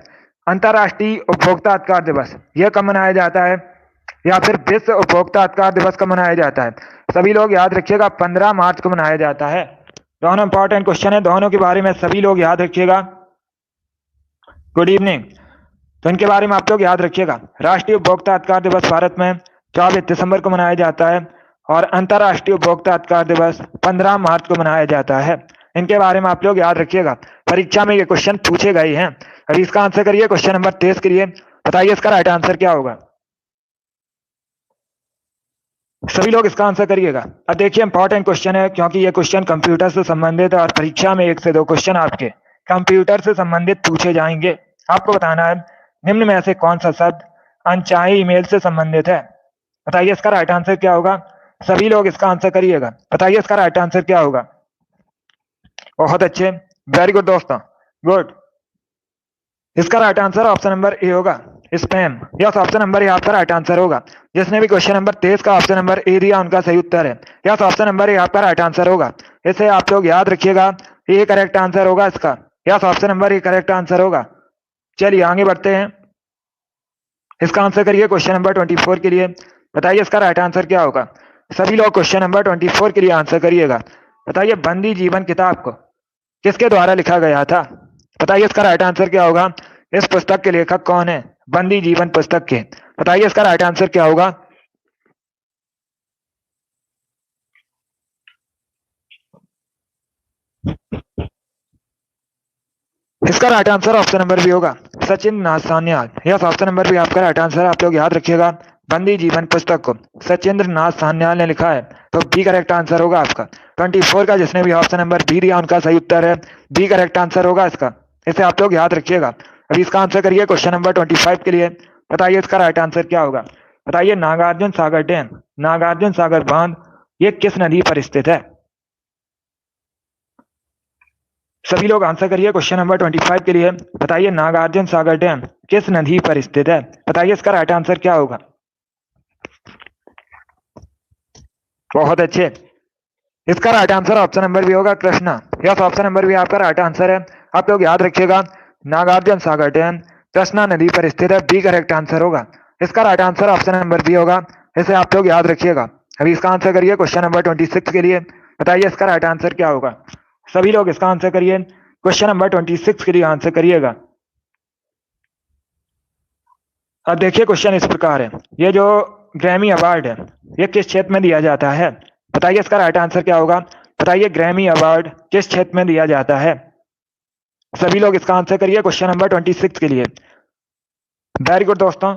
अंतर्राष्ट्रीय उपभोक्ता अधिकार दिवस यह कब मनाया जाता है, या फिर विश्व उपभोक्ता अधिकार दिवस कब मनाया जाता है, सभी लोग याद रखिएगा 15 मार्च को मनाया जाता है। दोनों इंपॉर्टेंट क्वेश्चन है, दोनों के बारे में सभी लोग याद रखिएगा। Good evening. तो इनके बारे में आप लोग याद रखिएगा, राष्ट्रीय उपभोक्ता अधिकार दिवस भारत में 24 दिसंबर को मनाया जाता है और अंतर्राष्ट्रीय उपभोक्ता अधिकार दिवस 15 मार्च को मनाया जाता है। इनके बारे में आप लोग याद रखिएगा, परीक्षा में ये क्वेश्चन पूछे गए हैं। अभी इसका आंसर करिए, क्वेश्चन नंबर 23 के लिए बताइए इसका राइट आंसर क्या होगा। सभी लोग इसका आंसर करिएगा। अब देखिए इंपॉर्टेंट क्वेश्चन है, क्योंकि ये क्वेश्चन कंप्यूटर से संबंधित है और परीक्षा में 1 से 2 क्वेश्चन आपके कंप्यूटर से संबंधित पूछे जाएंगे। आपको बताना है निम्न में से कौन सा शब्द अनचाहे ईमेल से संबंधित है। बताइए इसका राइट आंसर क्या होगा। सभी लोग इसका आंसर करिएगा, बताइए इसका राइट आंसर क्या होगा। बहुत अच्छे, वेरी गुड दोस्तों, गुड। इसका right answer option number A होगा, spam. Yes, option number A आपका राइट आंसर होगा। जिसने भी क्वेश्चन नंबर 23 का ऑप्शन नंबर ए दिया उनका सही उत्तर है। यस, ऑप्शन नंबर ए आपका राइट आंसर होगा। इसे आप लोग याद रखिएगा, ये करेक्ट आंसर होगा इसका। Yes, option number A correct answer होगा। चलिए आगे बढ़ते हैं, इसका आंसर करिए क्वेश्चन नंबर 24 के लिए। बताइए इसका राइट आंसर क्या होगा। सभी लोग क्वेश्चन नंबर 24 के लिए आंसर करिएगा। बताइए बंदी जीवन किताब को किसके द्वारा लिखा गया था। बताइए इसका राइट आंसर क्या होगा। इस पुस्तक के लेखक कौन है, बंदी जीवन पुस्तक के। बताइए इसका राइट आंसर क्या होगा। इसका right answer option number B होगा, Sachindra Nath Sanyal. Yes, option number B आपका राइट आंसर है। आप लोग याद रखिएगा, बंदी जीवन पुस्तक को सचिंद्र नाथ सान्याल ने लिखा है, तो बी करेक्ट आंसर होगा आपका। 24 का जिसने भी ऑप्शन नंबर बी दिया उनका सही उत्तर है, बी करेक्ट आंसर होगा इसका। इसे आप लोग याद रखिएगा। अभी इसका आंसर करिए क्वेश्चन नंबर 25 के लिए। बताइए इसका राइट आंसर क्या होगा। बताइए नागार्जुन सागर डैम, नागार्जुन सागर बांध, ये किस नदी पर स्थित है। सभी लोग आंसर करिए क्वेश्चन नंबर 25 के लिए। बताइए नागार्जुन सागर डैम किस नदी पर स्थित है। बताइए इसका राइट आंसर क्या होगा। बहुत अच्छे, इसका राइट आंसर ऑप्शन नंबर भी होगा, कृष्णा। यस, ऑप्शन नंबर भी आपका राइट आंसर है। आप लोग याद रखिएगा, नागार्जुन सागर डैम कृष्णा नदी पर स्थित है, बी करेक्ट आंसर होगा। इसका right answer option number B होगा, इसे आप लोग याद रखिएगा। अभी इसका आंसर करिए क्वेश्चन नंबर 26 के लिए। बताइए इसका राइट आंसर क्या होगा। सभी लोग इसका आंसर करिए, क्वेश्चन नंबर 26 के लिए आंसर करिएगा। अब देखिए क्वेश्चन इस प्रकार है, ये जो ग्रैमी अवार्ड है ये किस क्षेत्र में दिया जाता है। बताइए इसका राइट आंसर क्या होगा। बताइए ग्रैमी अवार्ड किस क्षेत्र में दिया जाता है। सभी लोग इसका आंसर करिए क्वेश्चन नंबर 26 के लिए। वेरी गुड दोस्तों,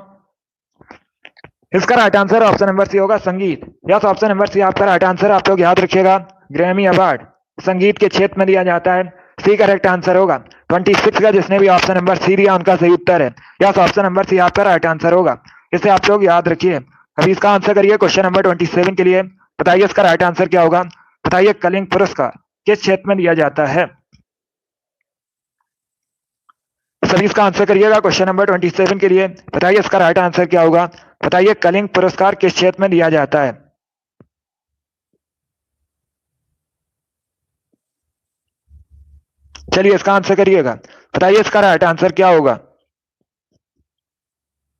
इसका right answer option number C होगा, संगीत। यस, ऑप्शन नंबर सी आपका राइट आंसर। आप लोग याद रखिएगा, ग्रैमी अवार्ड संगीत के क्षेत्र में दिया जाता है, सी करेक्ट आंसर होगा। 26 का जिसने भी ऑप्शन नंबर सी दिया उनका सही उत्तर है। यस, ऑप्शन नंबर सी आपका राइट आंसर होगा, इसे आप लोग याद रखिए। अभी इसका आंसर करिए क्वेश्चन नंबर 27 के लिए। बताइए इसका राइट आंसर क्या होगा। बताइए कलिंग पुरस्कार किस क्षेत्र में दिया जाता है। सभी इसका आंसर करिएगा क्वेश्चन नंबर 27 के लिए। बताइए इसका राइट आंसर क्या होगा। बताइए कलिंग पुरस्कार किस क्षेत्र में दिया जाता है। चलिए इसका आंसर करिएगा। बताइए इसका राइट आंसर क्या होगा।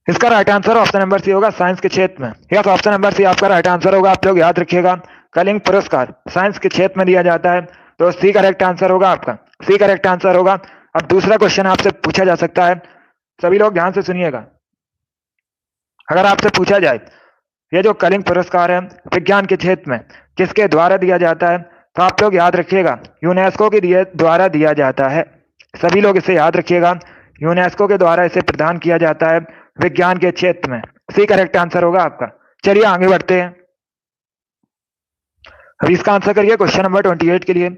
इसका right answer option number C होगा, साइंस के क्षेत्र में। यस, ऑप्शन नंबर सी आपका राइट आंसर होगा। आप लोग याद रखिएगा, कलिंग पुरस्कार साइंस के क्षेत्र में दिया जाता है, तो सी करेक्ट आंसर होगा आपका, सी करेक्ट आंसर होगा। अब दूसरा क्वेश्चन आपसे पूछा जा सकता है, सभी लोग ध्यान से सुनिएगा। अगर आपसे पूछा जाए ये जो कलिंग पुरस्कार है विज्ञान के क्षेत्र में किसके द्वारा दिया जाता है, तो आप लोग याद रखिएगा यूनेस्को के द्वारा दिया जाता है। सभी लोग इसे याद रखिएगा, यूनेस्को के द्वारा इसे प्रदान किया जाता है विज्ञान के क्षेत्र में, सी करेक्ट आंसर होगा आपका। चलिए आगे बढ़ते हैं। अभी इसका आंसर करिए क्वेश्चन नंबर 28 के लिए।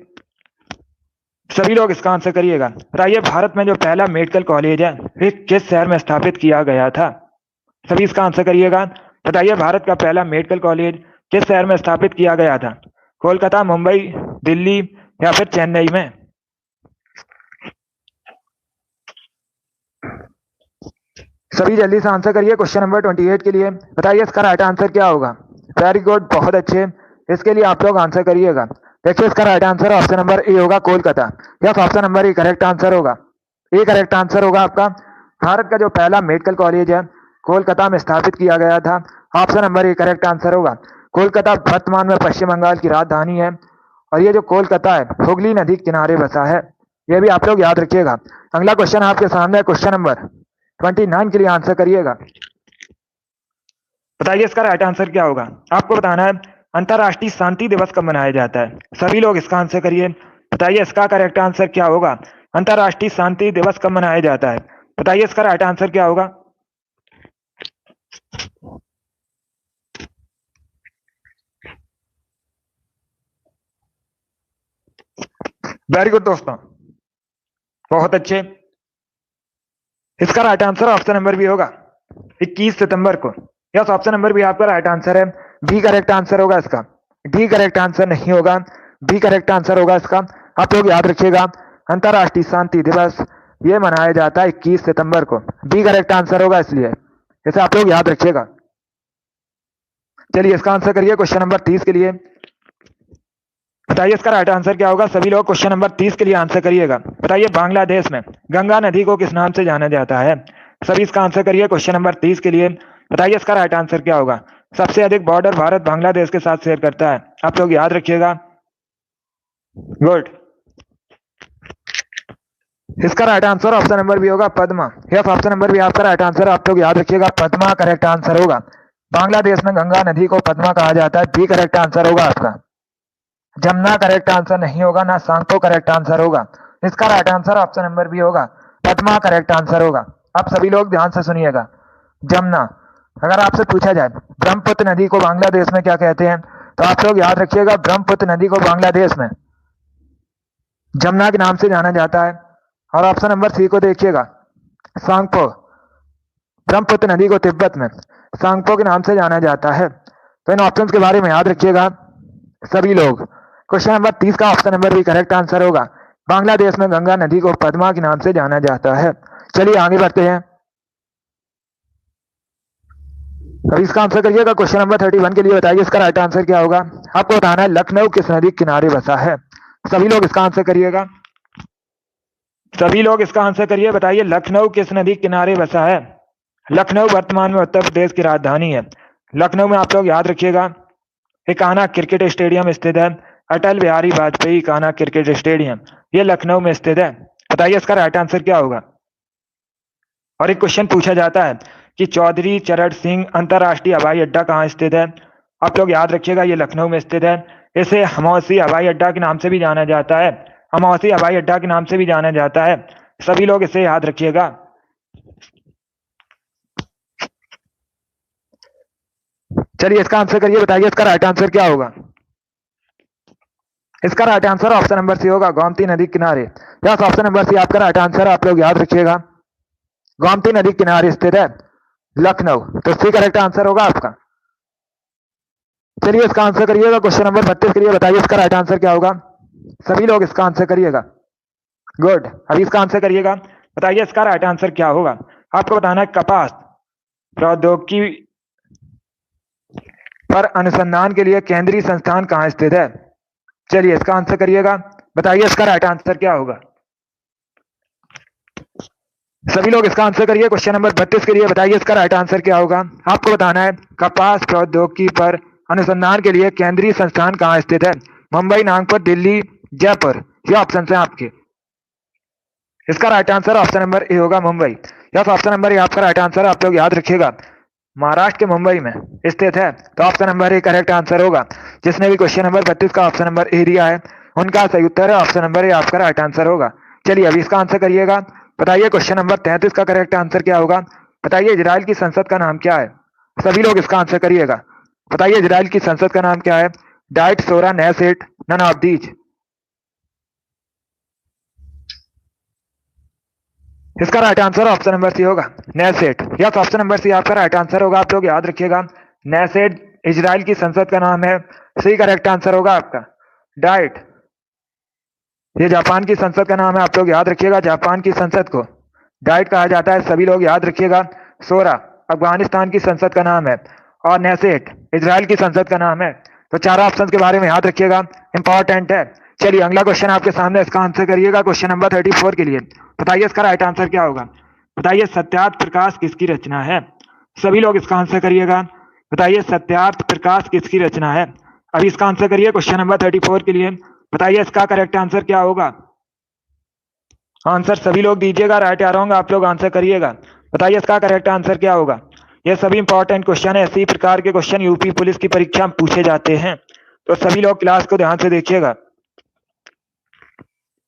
सभी लोग इसका आंसर करिएगा। बताइए भारत में जो पहला मेडिकल कॉलेज है वे किस शहर में स्थापित किया गया था। सभी इसका आंसर करिएगा। बताइए भारत का पहला मेडिकल कॉलेज किस शहर में स्थापित किया गया था। कोलकाता, मुंबई, दिल्ली या फिर चेन्नई में? सभी जल्दी से आंसर करिए क्वेश्चन नंबर 28 के लिए। बताइए इसका राइट आंसर क्या होगा। वेरी गुड, बहुत अच्छे। इसके लिए आप लोग आंसर करिएगा। देखिए इसका right answer option number A होगा, Kolkata. Yes, option number A correct answer होगा। ए करेक्ट आंसर होगा आपका। भारत का जो पहला मेडिकल कॉलेज है कोलकाता में स्थापित किया गया था। Option number A correct answer होगा। कोलकाता वर्तमान में पश्चिम बंगाल की राजधानी है और ये जो कोलकाता है हुगली नदी के किनारे बसा है। ये भी आप लोग याद रखिएगा। अगला क्वेश्चन आपके सामने है, क्वेश्चन नंबर 29 के लिए आंसर करिएगा। बताइए इसका राइट आंसर क्या होगा। आपको बताना है अंतरराष्ट्रीय शांति दिवस कब मनाया जाता है। सभी लोग इसका आंसर करिए। बताइए इसका करेक्ट आंसर क्या होगा। अंतरराष्ट्रीय शांति दिवस कब मनाया जाता है। बताइए इसका राइट आंसर क्या होगा। वेरी गुड दोस्तों, बहुत अच्छे। इसका right answer option number B होगा, 21 सितंबर को। यस, ऑप्शन नंबर बी आपका राइट आंसर है। बी करेक्ट आंसर होगा इसका। डी करेक्ट आंसर नहीं होगा, बी करेक्ट आंसर होगा इसका। आप लोग याद रखिएगा अंतरराष्ट्रीय शांति दिवस ये मनाया जाता है 21 सितंबर को। बी करेक्ट आंसर होगा, इसलिए इसे आप लोग याद रखिएगा। चलिए इसका आंसर करिए क्वेश्चन नंबर 30 के लिए। बताइए इसका राइट आंसर क्या होगा। सभी लोग क्वेश्चन नंबर 30 के लिए आंसर करिएगा। बताइए बांग्लादेश में गंगा नदी को किस नाम से जाना जाता है। सभी इसका आंसर करिए क्वेश्चन नंबर 30 के लिए। बताइए इसका राइट आंसर क्या होगा। सबसे अधिक बॉर्डर भारत बांग्लादेश के साथ शेयर करता है। आप लोग याद रखिएगा। गुड। इसका राइट आंसर ऑप्शन नंबर भी होगा, पद्मा। यस, ऑप्शन नंबर भी आपका राइट आंसर। आप लोग याद रखिएगा पद्मा करेक्ट आंसर होगा। बांग्लादेश में गंगा नदी को पद्मा कहा जाता है। बी करेक्ट आंसर होगा आपका। जमुना करेक्ट आंसर नहीं होगा, ना सांगपो करेक्ट आंसर होगा। इसका right answer option number B होगा, पद्मा करेक्ट आंसर होगा। आप सभी लोग ध्यान से सुनिएगा। जमुना, अगर आपसे पूछा जाए ब्रह्मपुत्र नदी को बांग्लादेश में क्या कहते हैं तो आप लोग याद रखिएगा ब्रह्मपुत्र नदी को बांग्लादेश में जमुना के नाम से जाना जाता है। और ऑप्शन नंबर सी को देखिएगा, सांगपो। ब्रह्मपुत्र नदी को तिब्बत में सांगपो के नाम से जाना जाता है। तो इन ऑप्शंस के बारे में याद रखिएगा सभी लोग। क्वेश्चन नंबर 30 का ऑप्शन नंबर भी करेक्ट आंसर होगा। बांग्लादेश में गंगा नदी को पद्मा के नाम से जाना जाता है। चलिए आगे बढ़ते हैं। अब इसका आंसर करिएगा क्वेश्चन नंबर 31 के लिए। बताइए इसका राइट आंसर क्या होगा। आपको बताना है लखनऊ किस नदी के किनारे बसा है। सभी लोग इसका आंसर करिएगा। सभी लोग इसका आंसर करिए। बताइए लखनऊ किस नदी के किनारे बसा है। लखनऊ वर्तमान में उत्तर प्रदेश की राजधानी है। लखनऊ में आप लोग याद रखिएगा इकाना क्रिकेट स्टेडियम स्थित है। अटल बिहारी वाजपेयी इकाना क्रिकेट स्टेडियम ये लखनऊ में स्थित है। बताइए इसका राइट आंसर क्या होगा। और एक क्वेश्चन पूछा जाता है कि चौधरी चरण सिंह अंतरराष्ट्रीय हवाई अड्डा कहाँ स्थित है। आप लोग याद रखिएगा ये लखनऊ में स्थित है। इसे अमौसी हवाई अड्डा के नाम से भी जाना जाता है। अमौसी हवाई अड्डा के नाम से भी जाना जाता है। सभी लोग इसे याद रखिएगा। चलिए इसका आंसर करिए। बताइए इसका राइट आंसर क्या होगा। इसका right answer option number C होगा, गोमती नदी किनारे। यस, ऑप्शन नंबर सी आपका राइट आंसर। आप लोग याद रखिएगा गोमती नदी किनारे स्थित है लखनऊ। तो सी करेक्ट आंसर होगा आपका। चलिए इसका आंसर करिएगा क्वेश्चन नंबर 32 के लिए। बताइए इसका राइट आंसर क्या होगा। सभी लोग इसका आंसर करिएगा। गुड, अभी इसका आंसर करिएगा। बताइए इसका राइट आंसर क्या होगा। आपको बताना है कपास प्रौद्योगिकी पर अनुसंधान के लिए केंद्रीय संस्थान कहाँ स्थित है। चलिए इसका आंसर करिएगा। बताइए इसका राइट आंसर क्या होगा। सभी लोग इसका आंसर करिए क्वेश्चन नंबर 32 के लिए। बताइए इसका राइट आंसर क्या होगा। आपको बताना है कपास प्रौद्योगिकी पर अनुसंधान के लिए केंद्रीय संस्थान कहाँ स्थित है। मुंबई, नागपुर, दिल्ली, जयपुर ये ऑप्शन है आपके। इसका right answer option number A होगा, Mumbai. Yes, option number A आपका राइट आंसर। आप लोग याद रखिएगा महाराष्ट्र के मुंबई में स्थित है। तो option number A correct answer होगा। जिसने भी क्वेश्चन नंबर 32 का ऑप्शन नंबर ए दिया है उनका सही उत्तर है ऑप्शन नंबर ए आपका राइट आंसर होगा। चलिए अभी इसका आंसर करिएगा। बताइए क्वेश्चन नंबर 33 का करेक्ट आंसर क्या होगा। बताइए इजराइल की संसद का नाम क्या है। सभी लोग इसका आंसर करिएगा। बताइए इजराइल की संसद का नाम क्या है। Diet, Sora, Knesset, none of these. इसका right answer option number C होगा, Knesset. Yes, option number C आपका राइट आंसर होगा। आप लोग याद रखिएगा नेसेट इजराइल की संसद का नाम है। सी करेक्ट आंसर होगा आपका। डाइट, ये जापान की संसद का नाम है, आप लोग याद रखिएगा, जापान की संसद को डाइट कहा जाता है, सभी लोग याद रखिएगा। सोरा, अफगानिस्तान की संसद का नाम है, और नेसेट, इजराइल की संसद का नाम है। तो चारों ऑप्शन के बारे में याद रखिएगा, इंपॉर्टेंट है। चलिए अगला क्वेश्चन आपके सामने, इसका आंसर करिएगा क्वेश्चन नंबर 34 के लिए। बताइए इसका राइट आंसर क्या होगा। बताइए सत्यार्थ प्रकाश किसकी रचना है। सभी लोग इसका आंसर करिएगा। बताइए सत्यार्थ प्रकाश किसकी रचना है। अभी इसका आंसर करिए क्वेश्चन नंबर 34 के लिए। बताइए इसका करेक्ट आंसर क्या होगा। आंसर सभी लोग दीजिएगा, राइट या रॉन्ग आप लोग आंसर करिएगा। बताइए इसका करेक्ट आंसर क्या होगा। ये सभी इंपॉर्टेंट क्वेश्चन है, इसी प्रकार के क्वेश्चन यूपी पुलिस की परीक्षा में पूछे जाते हैं, तो सभी लोग क्लास को ध्यान से देखिएगा।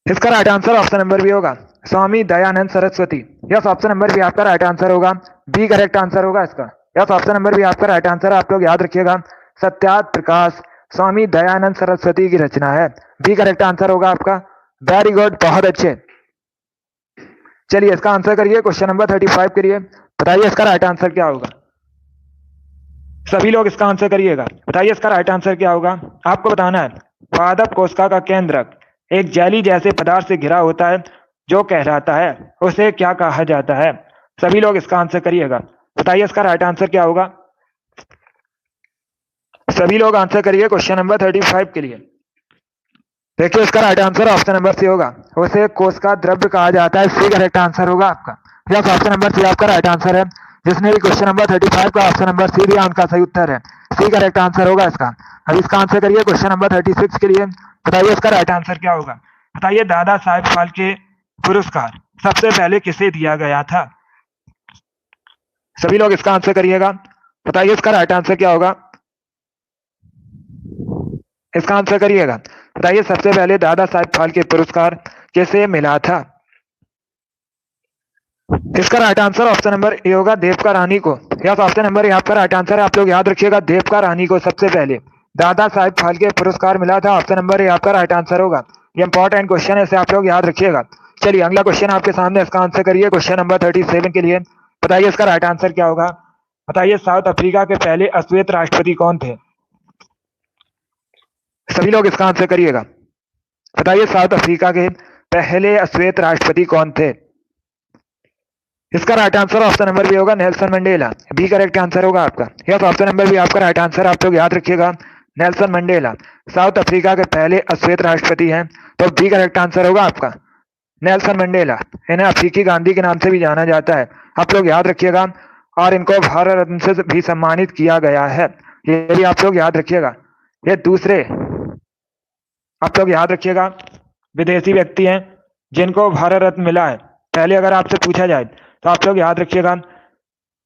इसका right answer option number B होगा, Swami Dayanand Saraswati. Yes, option number B आपका राइट आंसर होगा, बी करेक्ट आंसर होगा इसका। यस, ऑप्शन नंबर बी आपका राइट आंसर है, आप लोग याद रखिएगा। सत्यार्थ प्रकाश स्वामी दयानंद सरस्वती की रचना है, बी करेक्ट आंसर होगा आपका। वेरी गुड, बहुत अच्छे। चलिए इसका आंसर करिए क्वेश्चन नंबर 35 के लिए। बताइए इसका राइट आंसर क्या होगा। सभी लोग इसका आंसर करिएगा। बताइए इसका राइट आंसर क्या होगा। आपको बताना है पादप कोशिका का केंद्रक एक जेली जैसे पदार्थ से घिरा होता है जो कहलाता है, उसे क्या कहा जाता है। सभी लोग इसका आंसर करिएगा। बताइए इसका राइट आंसर क्या होगा। सभी लोग आंसर करिए क्वेश्चन नंबर 35 के लिए। देखिए इसका right answer option number C होगा, उसे कोशिका द्रव्य कहा जाता है, सी करेक्ट आंसर होगा आपका। यस, ऑप्शन नंबर सी आपका राइट आंसर है। जिसने भी क्वेश्चन नंबर 35 का ऑप्शन नंबर सी दिया उनका सही उत्तर है, सी करेक्ट आंसर होगा इसका। अब इसका आंसर करिए क्वेश्चन नंबर 36 के लिए। बताइए इसका राइट आंसर क्या होगा। बताइए दादा साहेब फाल्के पुरस्कार सबसे पहले किसे दिया गया था। सभी लोग इसका आंसर करिएगा। बताइए इसका राइट आंसर क्या होगा। इसका आंसर करिएगा। बताइए सबसे पहले दादा साहेब फाल्के पुरस्कार किसे मिला था। इसका right answer option number A होगा, देवका रानी को। यस, ऑप्शन नंबर ए आपका राइट आंसर है, आप लोग याद रखिएगा, देवका रानी को सबसे पहले दादा साहेब फाल्के पुरस्कार मिला था। ऑप्शन नंबर ए आपका राइट आंसर होगा। ये इंपॉर्टेंट क्वेश्चन है, इसे आप लोग याद रखिएगा। चलिए अगला क्वेश्चन आपके सामने, इसका आंसर करिए क्वेश्चन नंबर 37 के लिए। बताइए इसका राइट आंसर क्या होगा। बताइए साउथ अफ्रीका के पहले अश्वेत राष्ट्रपति कौन थे। सभी लोग इसका आंसर करिएगा। बताइए साउथ अफ्रीका के पहले अश्वेत राष्ट्रपति कौन थे। इसका right answer option number B होगा, Nelson Mandela, B correct answer होगा आपका। यस, ऑप्शन नंबर बी आपका राइट आंसर, आप लोग याद रखिएगा, नेल्सन मंडेला साउथ अफ्रीका के पहले अश्वेत राष्ट्रपति हैं, तो बी करेक्ट आंसर होगा आपका। नेल्सन मंडेला, इन्हें अफ्रीकी गांधी के नाम से भी जाना जाता है, आप लोग याद रखिएगा, और इनको भारत रत्न से भी सम्मानित किया गया है, ये भी आप लोग याद रखिएगा। ये दूसरे आप लोग याद रखिएगा विदेशी व्यक्ति हैं जिनको भारत रत्न मिला है। पहले अगर आपसे पूछा जाए तो आप लोग याद रखिएगा,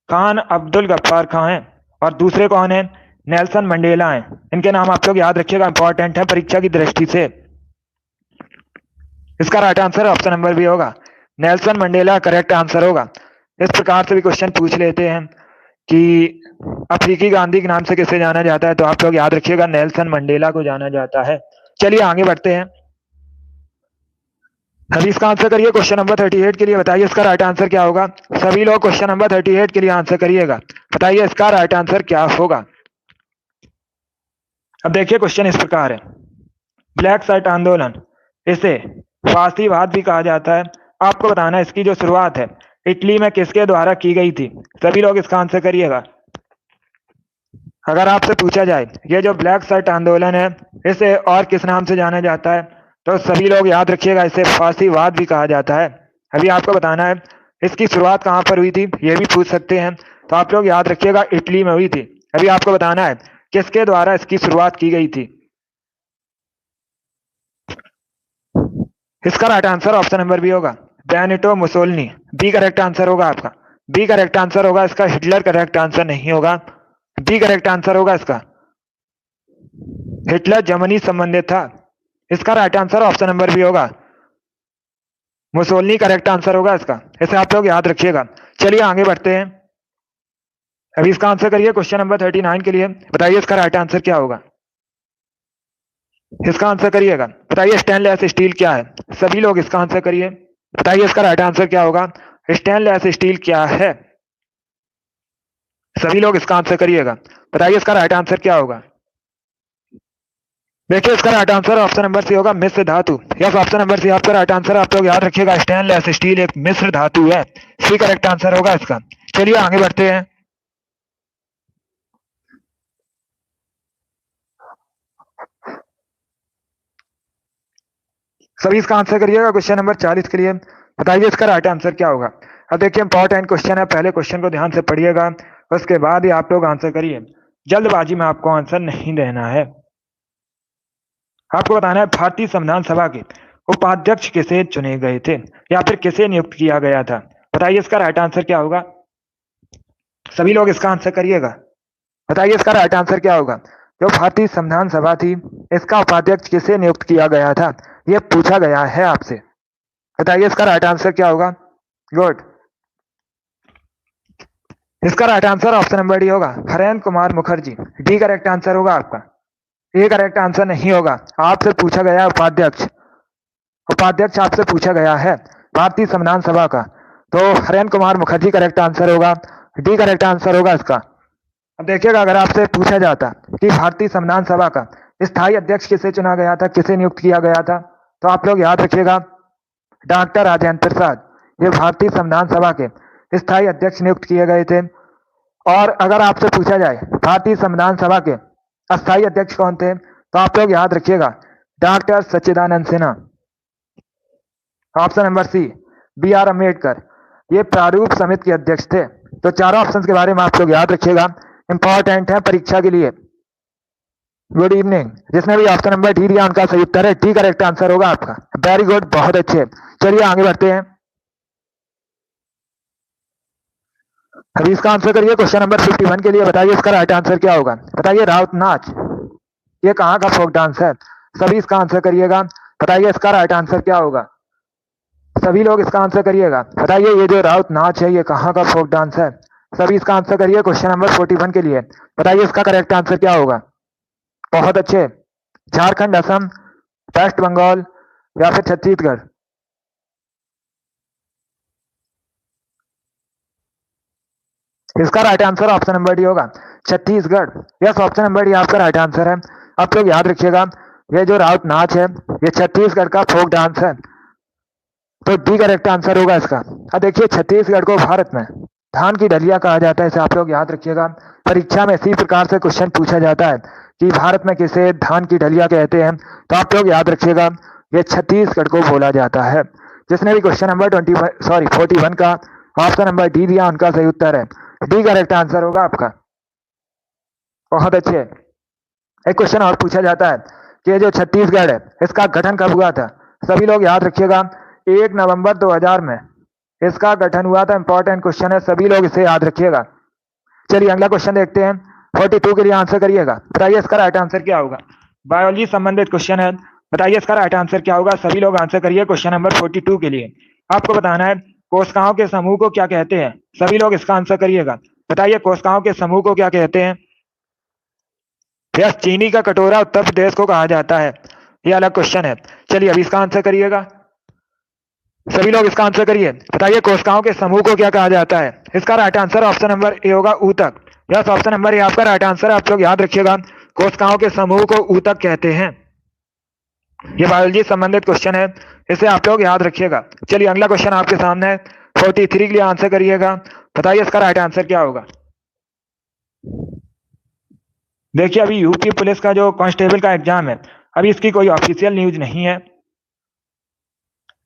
खान अब्दुल गफ्फार खान हैं, और दूसरे कौन है, नेल्सन मंडेला हैं। इनके नाम आप लोग याद रखिएगा, इंपॉर्टेंट है परीक्षा की दृष्टि से। इसका right answer option number B होगा, नेल्सन मंडेला करेक्ट आंसर होगा। इस प्रकार से भी क्वेश्चन पूछ लेते हैं कि अफ्रीकी गांधी के नाम से किसे जाना जाता है, तो आप लोग याद रखिएगा, नेल्सन मंडेला को जाना जाता है। चलिए आगे बढ़ते हैं। अभी इसका आंसर करिए क्वेश्चन नंबर 38 के लिए। बताइए इसका राइट आंसर क्या होगा। सभी लोग क्वेश्चन नंबर 38 के लिए आंसर करिएगा। बताइए इसका राइट आंसर क्या होगा। अब देखिए क्वेश्चन इस प्रकार है, ब्लैक शर्ट आंदोलन, इसे फासीवाद भी कहा जाता है। आपको बताना है इसकी जो शुरुआत है इटली में किसके द्वारा की गई थी। सभी लोग इसका आंसर करिएगा। अगर आपसे पूछा जाए ये जो ब्लैक शर्ट आंदोलन है इसे और किस नाम से जाना जाता है, तो सभी लोग याद रखिएगा, इसे फासीवाद भी कहा जाता है। अभी आपको बताना है इसकी शुरुआत कहाँ पर हुई थी, ये भी पूछ सकते हैं, तो आप लोग याद रखिएगा इटली में हुई थी। अभी आपको बताना है किसके द्वारा इसकी शुरुआत की गई थी। इसका right answer option number B होगा, Benito Mussolini, B correct answer होगा आपका। बी करेक्ट आंसर होगा इसका, हिटलर करेक्ट आंसर नहीं होगा, बी करेक्ट आंसर होगा इसका। हिटलर जर्मनी संबंधित था। इसका right answer option number B होगा, मुसोलिनी करेक्ट आंसर होगा इसका। इसे आप लोग याद रखिएगा। चलिए आगे बढ़ते हैं। अभी इसका आंसर करिए क्वेश्चन नंबर 39 के लिए। बताइए इसका राइट आंसर क्या होगा। इसका आंसर करिएगा। बताइए स्टेनलेस स्टील क्या है। सभी लोग इसका आंसर करिए। बताइए इसका राइट आंसर क्या होगा। स्टेनलेस स्टील क्या है। सभी लोग इसका आंसर करिएगा। बताइए इसका राइट आंसर क्या होगा। देखिए इसका right answer option number C होगा मिश्र धातु। यस, ऑप्शन नंबर सी आपका राइट आंसर। आप लोग याद रखिएगा स्टेनलेस स्टील एक मिश्र धातु है। सी करेक्ट आंसर होगा इसका। चलिए आगे बढ़ते हैं। सभी इसका आंसर करिएगा क्वेश्चन नंबर 40 के लिए। बताइए इसका राइट आंसर क्या होगा। अब देखिए इंपॉर्टेंट क्वेश्चन है, पहले क्वेश्चन को ध्यान से पढ़िएगा, उसके बाद ही आप लोग आंसर करिए। जल्दबाजी में आपको आंसर नहीं देना है। आपको बताना है भारतीय संविधान सभा के उपाध्यक्ष किसे चुने गए थे या फिर किसे नियुक्त किया गया था। बताइए इसका राइट आंसर क्या होगा। सभी लोग इसका आंसर करिएगा। बताइए इसका राइट आंसर क्या होगा। जो भारतीय संविधान सभा थी, इसका उपाध्यक्ष किसे नियुक्त किया गया था, यह पूछा गया है आपसे। बताइए इसका राइट आंसर क्या होगा। गुड। इसका right answer option number D होगा, Harendra Kumar Mukherjee. D correct answer होगा आपका। ए करेक्ट आंसर नहीं होगा। आपसे पूछा गया उपाध्यक्ष, उपाध्यक्ष आपसे पूछा गया है भारतीय संविधान सभा का, तो हरेंद्र कुमार मुखर्जी करेक्ट आंसर होगा। डी करेक्ट आंसर होगा इसका। अब देखिएगा अगर आपसे पूछा जाता कि भारतीय संविधान सभा का स्थायी अध्यक्ष किसे चुना गया था, किसे नियुक्त किया गया था, तो आप लोग याद रखिएगा डॉक्टर राजेंद्र प्रसाद, ये भारतीय संविधान सभा के स्थायी अध्यक्ष नियुक्त किए गए थे। और अगर आपसे पूछा जाए भारतीय संविधान सभा के अस्थायी अध्यक्ष कौन थे, तो आप लोग याद रखिएगा doctor Sachchidanand Sinha. Option number C B R Ambedkar, ये प्रारूप समिति के अध्यक्ष थे। तो चारों ऑप्शंस के बारे में आप लोग याद रखिएगा, इंपॉर्टेंट है परीक्षा के लिए। Good evening. जिसने भी ऑप्शन नंबर डी दिया उनका सही उत्तर है, डी करेक्ट आंसर होगा आपका। वेरी गुड, बहुत अच्छे। चलिए आगे बढ़ते हैं। अभी इसका आंसर करिए क्वेश्चन नंबर 51 के लिए। बताइए इसका राइट आंसर क्या होगा। बताइए राउत नाच ये कहाँ का फोक डांस है। सभी इसका आंसर करिएगा। बताइए इसका राइट आंसर क्या होगा। सभी लोग इसका आंसर करिएगा। बताइए ये जो राउत नाच है ये कहाँ का फोक डांस है। सभी इसका आंसर करिए क्वेश्चन नंबर 41 के लिए। बताइए इसका करेक्ट आंसर क्या होगा। बहुत अच्छे। झारखंड, असम, वेस्ट बंगाल या फिर छत्तीसगढ़। इसका right answer option number D होगा, Chhattisgarh. Yes, option number D आपका राइट आंसर है। आप लोग याद रखिएगा ये जो राउत नाच है ये छत्तीसगढ़ का फोक डांस है, तो डी करेक्ट आंसर होगा इसका। अब देखिए छत्तीसगढ़ को भारत में धान की डलिया कहा जाता है, इसे आप लोग याद रखिएगा। परीक्षा में इसी प्रकार से क्वेश्चन पूछा जाता है कि भारत में किसे धान की डलिया कहते हैं, तो आप लोग याद रखिएगा ये छत्तीसगढ़ को बोला जाता है। जिसने भी क्वेश्चन नंबर 41 का ऑप्शन नंबर डी दिया उनका सही उत्तर है, डी करेक्ट आंसर होगा आपका। बहुत अच्छे। एक क्वेश्चन और पूछा जाता है कि जो छत्तीसगढ़ है इसका गठन कब हुआ था। सभी लोग याद रखिएगा 1 नवंबर 2000 में इसका गठन हुआ था। इंपॉर्टेंट क्वेश्चन है, सभी लोग इसे याद रखिएगा। चलिए अगला क्वेश्चन देखते हैं। 42 के लिए आंसर करिएगा। बताइए इसका राइट आंसर क्या होगा। बायोलॉजी संबंधित क्वेश्चन है। बताइए इसका राइट आंसर क्या होगा। सभी लोग आंसर करिए क्वेश्चन नंबर 42 के लिए। आपको बताना है कोशिकाओं के समूह को क्या कहते हैं। सभी लोग इसका आंसर करिएगा। बताइए कोशिकाओं के समूह को क्या कहते हैं। यस, चीनी का कटोरा उत्तर प्रदेश को कहा जाता है। ये अलग क्वेश्चन है। चलिए अभी इसका आंसर करिएगा। सभी लोग इसका आंसर करिए। बताइए कोशिकाओं के समूह को क्या कहा जाता है। इसका right answer option number A होगा, ऊतक। यस, ऑप्शन नंबर ए आपका राइट आंसर। आप लोग याद रखिएगा कोशिकाओं के समूह को ऊतक कहते हैं। ये बायोलॉजी संबंधित क्वेश्चन है, इसे आप लोग याद रखिएगा। चलिए अगला क्वेश्चन आपके सामने है। 43 के लिए आंसर करिएगा। बताइए इसका राइट आंसर क्या होगा। देखिए अभी यूपी पुलिस का जो कांस्टेबल का एग्जाम है, अभी इसकी कोई ऑफिशियल न्यूज नहीं है।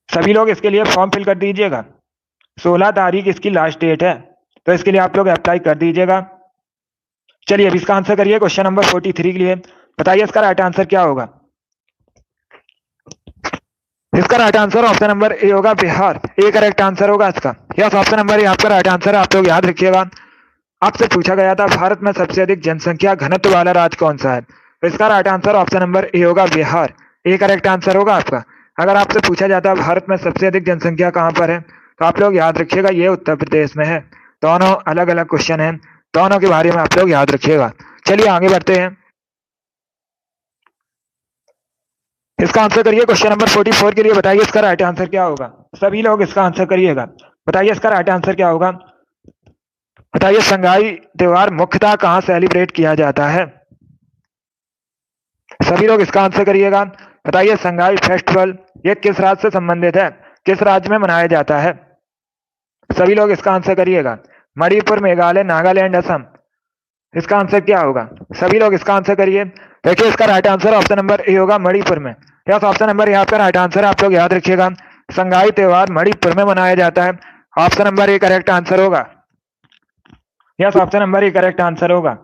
सभी लोग इसके लिए फॉर्म फिल कर दीजिएगा। 16 तारीख इसकी लास्ट डेट है, तो इसके लिए आप लोग अप्लाई कर दीजिएगा। चलिए अब इसका आंसर करिए क्वेश्चन नंबर 43 के लिए। बताइए इसका राइट आंसर क्या होगा। इसका right answer option number A होगा, बिहार। ए करेक्ट आंसर होगा इसका। यस, ऑप्शन नंबर ए आपका राइट आंसर है। आप लोग याद रखिएगा। आपसे पूछा गया था भारत में सबसे अधिक जनसंख्या घनत्व वाला राज्य कौन सा है, तो इसका right answer option number A होगा, बिहार। ए करेक्ट आंसर होगा आपका। अगर आपसे पूछा जाता है भारत में सबसे अधिक जनसंख्या कहाँ पर है, तो आप लोग याद रखिएगा ये उत्तर प्रदेश में है। दोनों अलग अलग क्वेश्चन है, दोनों के बारे में आप लोग याद रखिएगा। चलिए आगे बढ़ते हैं। इसका आंसर करिए क्वेश्चन नंबर 44 के लिए। बताइए इसका राइट आंसर क्या होगा। सभी लोग इसका आंसर करिएगा। बताइए इसका राइट आंसर क्या होगा। बताइए संगाई त्योहार मुख्यतः कहाँ सेलिब्रेट किया जाता है। सभी लोग इसका आंसर करिएगा। बताइए संगाई फेस्टिवल ये किस राज्य से संबंधित है, किस राज्य में मनाया जाता है? सभी लोग इसका आंसर करिएगा। मणिपुर, मेघालय, नागालैंड, असम। इसका आंसर क्या होगा? सभी लोग इसका आंसर करिए। देखिए इसका right answer option number A होगा, मणिपुर में। यस, ऑप्शन नंबर ए आपका राइट आंसर है। आप लोग याद रखिएगा, संगाई त्योहार मणिपुर में मनाया जाता है। Option number A correct answer होगा। Yes, option number A correct answer होगा।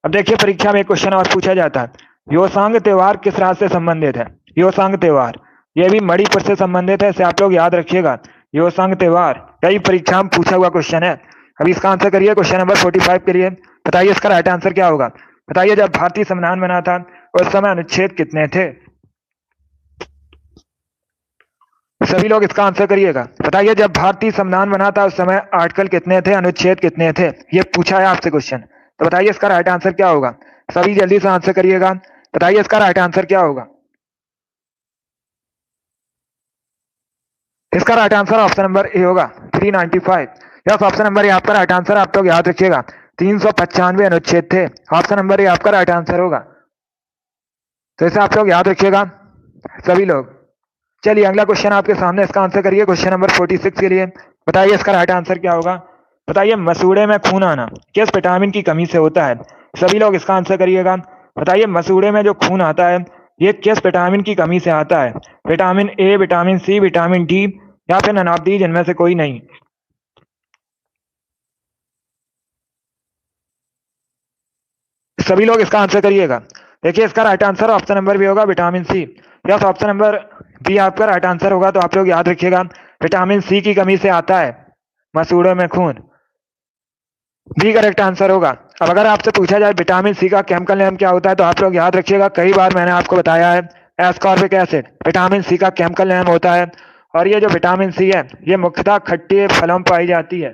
अब देखिए परीक्षा में एक क्वेश्चन और पूछा जाता है, योसांग त्योहार किस राज्य से संबंधित है? योसांग त्योहार ये भी मणिपुर से संबंधित है, इसे आप लोग याद रखिएगा। योसांग त्योहार कई परीक्षा में पूछा हुआ क्वेश्चन है। अभी इसका आंसर करिए क्वेश्चन नंबर 45 के लिए। बताइए इसका राइट आंसर क्या होगा? बताइए जब भारतीय संविधान बना था उस समय अनुच्छेद कितने थे? सभी लोग इसका आंसर करिएगा। बताइए जब भारतीय संविधान बना था उस समय आर्टिकल कितने थे, अनुच्छेद कितने थे? ये पूछा है आपसे क्वेश्चन, तो बताइए इसका राइट आंसर क्या होगा? सभी जल्दी से आंसर करिएगा। बताइए इसका राइट आंसर क्या होगा? इसका right answer option number A होगा, 395। यस, ऑप्शन नंबर ए आपका राइट आंसर। आप लोग याद रखिएगा 395 अनुच्छेद थे। ऑप्शन नंबर ए आपका राइट आंसर होगा, तो इसे आप लोग याद रखिएगा सभी लोग। चलिए अगला क्वेश्चन आपके सामने, इसका आंसर करिए क्वेश्चन नंबर 46 के लिए। बताइए इसका राइट आंसर क्या होगा? बताइए मसूड़े में खून आना किस विटामिन की कमी से होता है? सभी लोग इसका आंसर करिएगा। बताइए मसूड़े में जो खून आता है ये किस विटामिन की कमी से आता है? Vitamin A, vitamin C, vitamin D या फिर नन ऑफ दीज, इनमें से कोई नहीं। सभी लोग इसका आंसर करिएगा। देखिए इसका right answer option number B होगा, vitamin C. Yes, option number B आपका राइट आंसर होगा, तो आप लोग याद रखिएगा विटामिन सी की कमी से आता है मसूड़ों में खून। बी करेक्ट आंसर होगा। अब अगर आपसे पूछा जाए विटामिन सी का केमिकल नेम क्या होता है, तो आप लोग याद रखिएगा, कई बार मैंने आपको बताया है, एस्कॉर्बिक एसिड विटामिन सी का केमिकल नेम होता है। और ये जो विटामिन सी है ये मुख्यतः खट्टे फलों में पाई जाती है,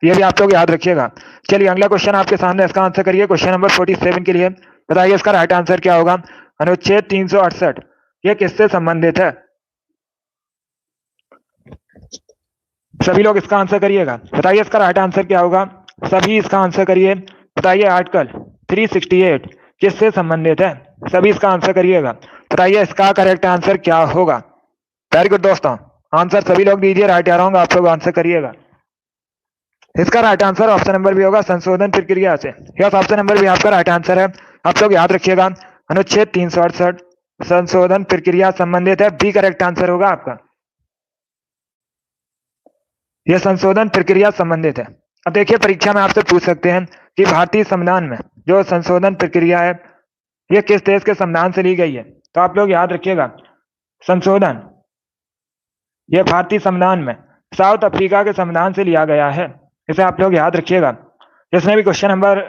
ये भी आप लोग याद रखिएगा। चलिए अगला क्वेश्चन आपके सामने, इसका आंसर करिए क्वेश्चन नंबर 47 के लिए। बताइए इसका राइट आंसर क्या होगा? अनुच्छेद 368 ये किससे संबंधित है? सभी लोग इसका आंसर करिएगा। बताइए इसका राइट आंसर क्या होगा? सभी इसका आंसर करिए। बताइए आर्टिकल 368 किससे संबंधित है? सभी इसका आंसर करिएगा। बताइए इसका करेक्ट आंसर क्या होगा? वेरी गुड दोस्तों, आंसर सभी लोग दीजिए, राइट या रॉन्ग आप लोग आंसर करिएगा। इसका राइट आंसर ऑप्शन नंबर भी होगा, संशोधन प्रक्रिया से। यस, ऑप्शन नंबर भी आपका राइट आंसर है। आप लोग याद रखिएगा अनुच्छेद 368 संशोधन प्रक्रिया संबंधित है, बी करेक्ट आंसर होगा आपका। यह संशोधन प्रक्रिया संबंधित है। अब देखिए परीक्षा में आपसे पूछ सकते हैं कि भारतीय संविधान में जो संशोधन प्रक्रिया है यह किस देश के संविधान से ली गई है? तो आप लोग याद रखिएगा संशोधन यह भारतीय संविधान में साउथ अफ्रीका के संविधान से लिया गया है, इसे आप लोग याद रखिएगा। जिसने भी क्वेश्चन नंबर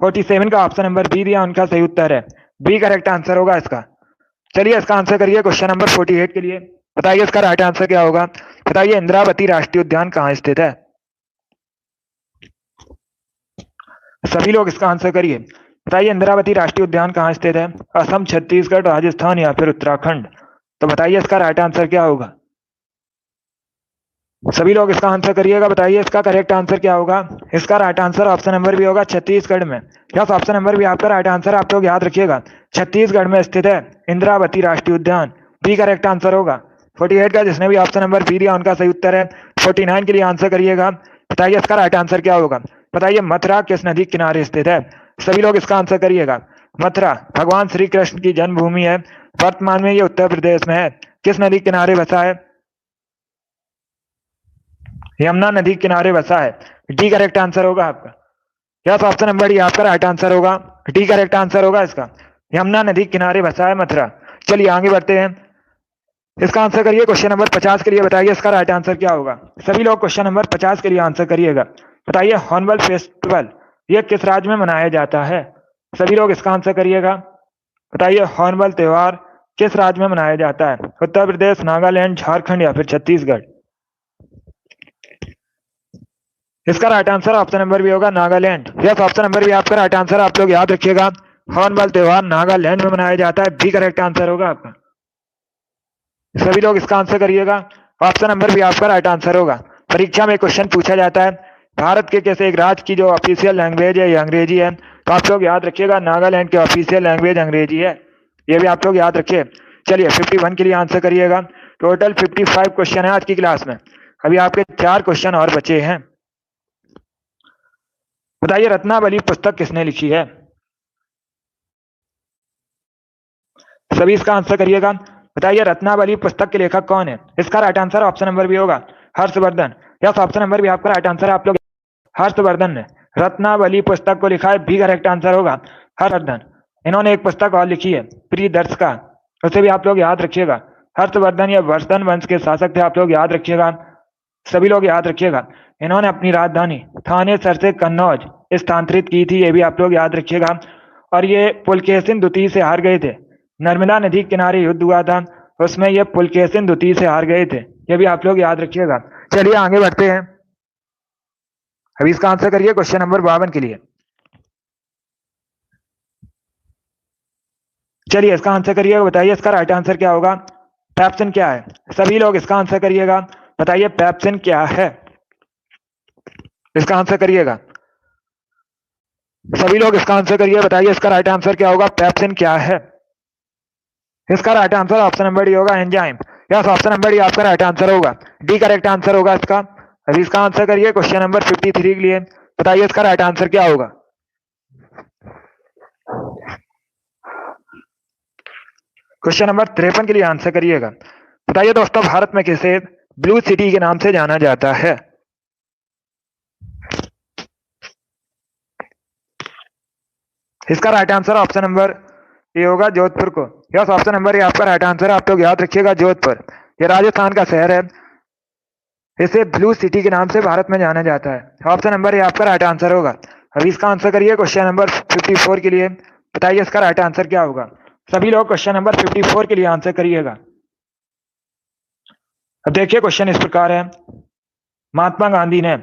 47 का ऑप्शन नंबर बी दिया उनका सही उत्तर है, बी करेक्ट आंसर होगा इसका। चलिए इसका आंसर करिए क्वेश्चन नंबर 48 के लिए। बताइए इसका राइट आंसर क्या होगा? बताइए इंद्रावती राष्ट्रीय उद्यान कहाँ स्थित है? सभी लोग इसका आंसर करिए। बताइए इंद्रावती राष्ट्रीय उद्यान कहाँ स्थित है? असम, छत्तीसगढ़, राजस्थान या फिर उत्तराखंड? तो बताइए इसका राइट आंसर क्या होगा? सभी लोग इसका आंसर करिएगा। बताइए इसका करेक्ट आंसर क्या होगा? इसका राइट आंसर ऑप्शन नंबर भी होगा, छत्तीसगढ़ में। यस, ऑप्शन नंबर भी आपका राइट आंसर, आप लोग याद रखिएगा छत्तीसगढ़ में स्थित है इंद्रावती राष्ट्रीय उद्यान, बी करेक्ट आंसर होगा। 48 का जिसने भी ऑप्शन नंबर बी दिया उनका सही उत्तर है। 49 के लिए आंसर करिएगा। बताइए इसका राइट आंसर क्या होगा? बताइए मथुरा किस नदी के किनारे स्थित है? सभी लोग इसका आंसर करिएगा। मथुरा भगवान श्री कृष्ण की जन्मभूमि है, वर्तमान में ये उत्तर प्रदेश में है। किस नदी किनारे बसा है? यमुना नदी किनारे बसा है, डी करेक्ट आंसर होगा आपका। यस, ऑप्शन नंबर डी आपका राइट आंसर होगा, डी करेक्ट आंसर होगा इसका। यमुना नदी किनारे बसा है मथुरा। चलिए आगे बढ़ते हैं, इसका आंसर करिए क्वेश्चन नंबर 50 के लिए। बताइए इसका राइट आंसर क्या होगा? सभी लोग क्वेश्चन नंबर 50 के लिए आंसर करिएगा। बताइए हॉर्नबिल फेस्टिवल ये किस राज्य में मनाया जाता है? सभी लोग इसका आंसर करिएगा। बताइए हॉर्नबिल त्योहार किस राज्य में मनाया जाता है? उत्तर प्रदेश, नागालैंड, झारखंड या फिर छत्तीसगढ़? इसका राइट आंसर ऑप्शन नंबर भी होगा, नागालैंड। यस, ऑप्शन नंबर भी आपका राइट आंसर, आप लोग याद रखिएगा हॉर्नबिल त्योहार नागालैंड में मनाया जाता है, बी करेक्ट आंसर होगा आपका। सभी लोग इसका आंसर करिएगा। ऑप्शन नंबर भी आपका राइट आंसर होगा। परीक्षा में क्वेश्चन पूछा जाता है भारत के कैसे एक राज्य की जो ऑफिशियल लैंग्वेज है ये अंग्रेजी है, तो आप लोग याद रखिएगा नागालैंड की ऑफिशियल लैंग्वेज अंग्रेजी है। ये भी आप लोग याद रखिए। चलिए 51 के लिए आंसर करिएगा। टोटल 55 क्वेश्चन है आज की क्लास में। अभी आपके 4 क्वेश्चन और बचे हैं। बताइए रत्नावली पुस्तक किसने लिखी है? सभी इसका आंसर करिएगा। बताइए रत्नावली पुस्तक के लेखक कौन है? इसका right answer option number B होगा Harshvardhan. Yes, option number B आपका राइट आंसर है। आप लोग हर्षवर्धन ने रत्नावली पुस्तक को लिखा है, बी करेक्ट आंसर होगा हर्षवर्धन। इन्होंने एक पुस्तक और लिखी है प्रियदर्शिका, उसे भी आप लोग याद रखिएगा। हर्षवर्धन या वर्धन वंश के शासक थे, आप लोग याद रखिएगा। सभी लोग याद रखिएगा। इन्होंने अपनी राजधानी थानेसर से कन्नौज स्थानांतरित की थी, ये भी आप लोग याद रखिएगा। और ये पुलकेशिन द्वितीय से हार गए थे। नर्मदा नदी के किनारे युद्ध हुआ था, उसमें ये पुलकेशिन द्वितीय से हार गए थे, ये भी आप लोग याद रखिएगा। चलिए आगे बढ़ते हैं। अभी इसका आंसर करिए क्वेश्चन नंबर 52 के लिए। चलिए इसका आंसर करिएगा। बताइए इसका राइट आंसर क्या होगा? पेप्सिन क्या है? सभी लोग इसका आंसर करिएगा। बताइए पेप्सिन क्या है? इसका आंसर करिएगा। सभी लोग इसका आंसर करिए। बताइए इसका राइट आंसर क्या होगा? पेप्सिन क्या है? इसका right answer option number D होगा enzyme. Yes, option number D आपका राइट आंसर होगा। डी करेक्ट आंसर होगा इसका। अभी इसका आंसर करिए क्वेश्चन नंबर 53 के लिए। बताइए इसका राइट आंसर क्या होगा? क्वेश्चन नंबर 53 के लिए आंसर करिएगा। बताइए दोस्तों भारत में किसे ब्लू सिटी के नाम से जाना जाता है? इसका right answer option number A होगा जोधपुर को। यस, ऑप्शन नंबर ए आपका राइट आंसर है। आप लोग याद रखिएगा जोधपुर, ये राजस्थान का शहर है। इसे ब्लू सिटी के नाम से भारत में जाना जाता है। ऑप्शन नंबर ए आपका राइट आंसर होगा। अभी इसका आंसर करिए क्वेश्चन नंबर 54 के लिए। बताइए इसका राइट आंसर क्या होगा? सभी लोग क्वेश्चन नंबर 54 के लिए आंसर करिएगा। अब देखिए क्वेश्चन इस प्रकार है। महात्मा गांधी ने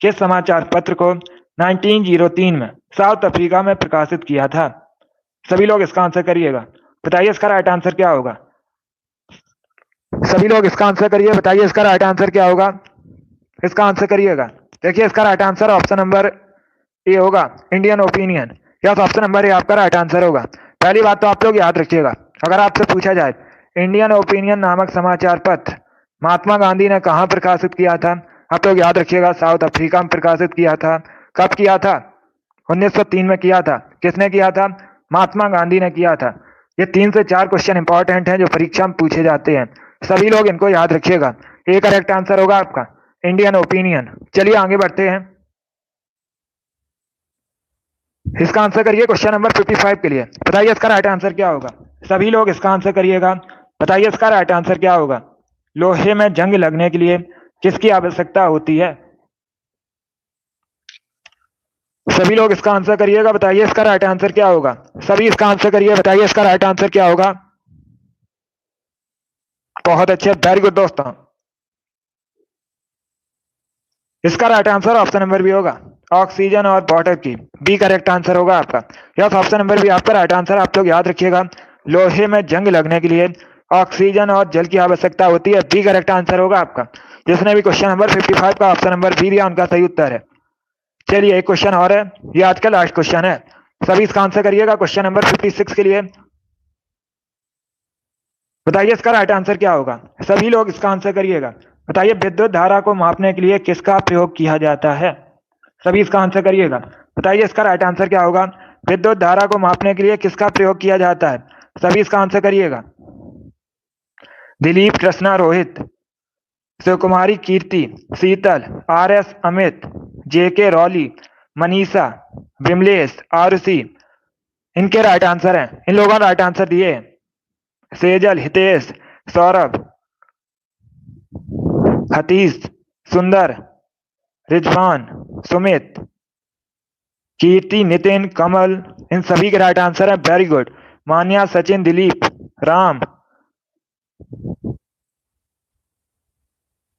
किस समाचार पत्र को 1903 में साउथ अफ्रीका में प्रकाशित किया था? सभी लोग इसका आंसर करिएगा। बताइए इसका राइट आंसर क्या होगा? सभी लोग इसका आंसर करिए। बताइए इसका राइट आंसर क्या होगा? इसका आंसर करिएगा। देखिए इसका right answer option number A होगा Indian opinion. Yes, option number A आपका राइट आंसर होगा। पहली बात तो आप लोग याद रखिएगा, अगर आपसे पूछा जाए इंडियन ओपिनियन नामक समाचार पत्र महात्मा गांधी ने कहां प्रकाशित किया था, आप लोग याद रखिएगा साउथ अफ्रीका में प्रकाशित किया था। कब किया था? 1903 में किया था। किसने किया था? महात्मा गांधी ने किया था। ये 3 से 4 क्वेश्चन इंपॉर्टेंट हैं जो परीक्षा में पूछे जाते हैं, सभी लोग इनको याद रखिएगा। ए करेक्ट आंसर होगा आपका इंडियन ओपिनियन। चलिए आगे बढ़ते हैं। इसका आंसर करिए क्वेश्चन नंबर 55 के लिए। बताइए इसका राइट आंसर क्या होगा? सभी लोग इसका आंसर करिएगा। बताइए इसका राइट आंसर क्या होगा? लोहे में जंग लगने के लिए किसकी आवश्यकता होती है? सभी लोग इसका आंसर करिएगा। बताइए इसका राइट आंसर क्या होगा? सभी इसका आंसर करिए। बताइए इसका राइट आंसर क्या होगा? बहुत अच्छे, वेरी गुड दोस्तों। इसका right answer option number B होगा ऑक्सीजन और वाटर की। बी करेक्ट आंसर होगा आपका। यस, ऑप्शन नंबर बी आपका राइट आंसर। आप लोग याद रखिएगा लोहे में जंग लगने के लिए ऑक्सीजन और जल की आवश्यकता होती है। बी करेक्ट आंसर होगा आपका। जिसने भी क्वेश्चन नंबर 55 का ऑप्शन नंबर बी दिया उनका सही उत्तर है। चलिए एक क्वेश्चन और है, ये आज का लास्ट क्वेश्चन है। सभी इसका आंसर करिएगा क्वेश्चन नंबर 56 के लिए। बताइए इसका राइट आंसर क्या होगा? सभी लोग इसका आंसर करिएगा। बताइए विद्युत धारा को मापने के लिए किसका प्रयोग किया जाता है? सभी इसका आंसर करिएगा। बताइए इसका राइट आंसर क्या होगा? विद्युत धारा को मापने के लिए किसका प्रयोग किया जाता है? सभी इसका आंसर करिएगा। दिलीप, कृष्णा, रोहित, शिवकुमारी, कीर्ति, शीतल, RS, अमित, JK, रॉली, मनीषा, विमलेश, आरुषि, इनके राइट आंसर हैं। इन लोगों ने राइट आंसर दिए हैं। सेजल, हितेश, सौरभ, हतीश, सुंदर, रिजवान, सुमित, कीर्ति, नितिन, कमल, इन सभी के राइट आंसर है। Very good. मान्या, सचिन, दिलीप, राम,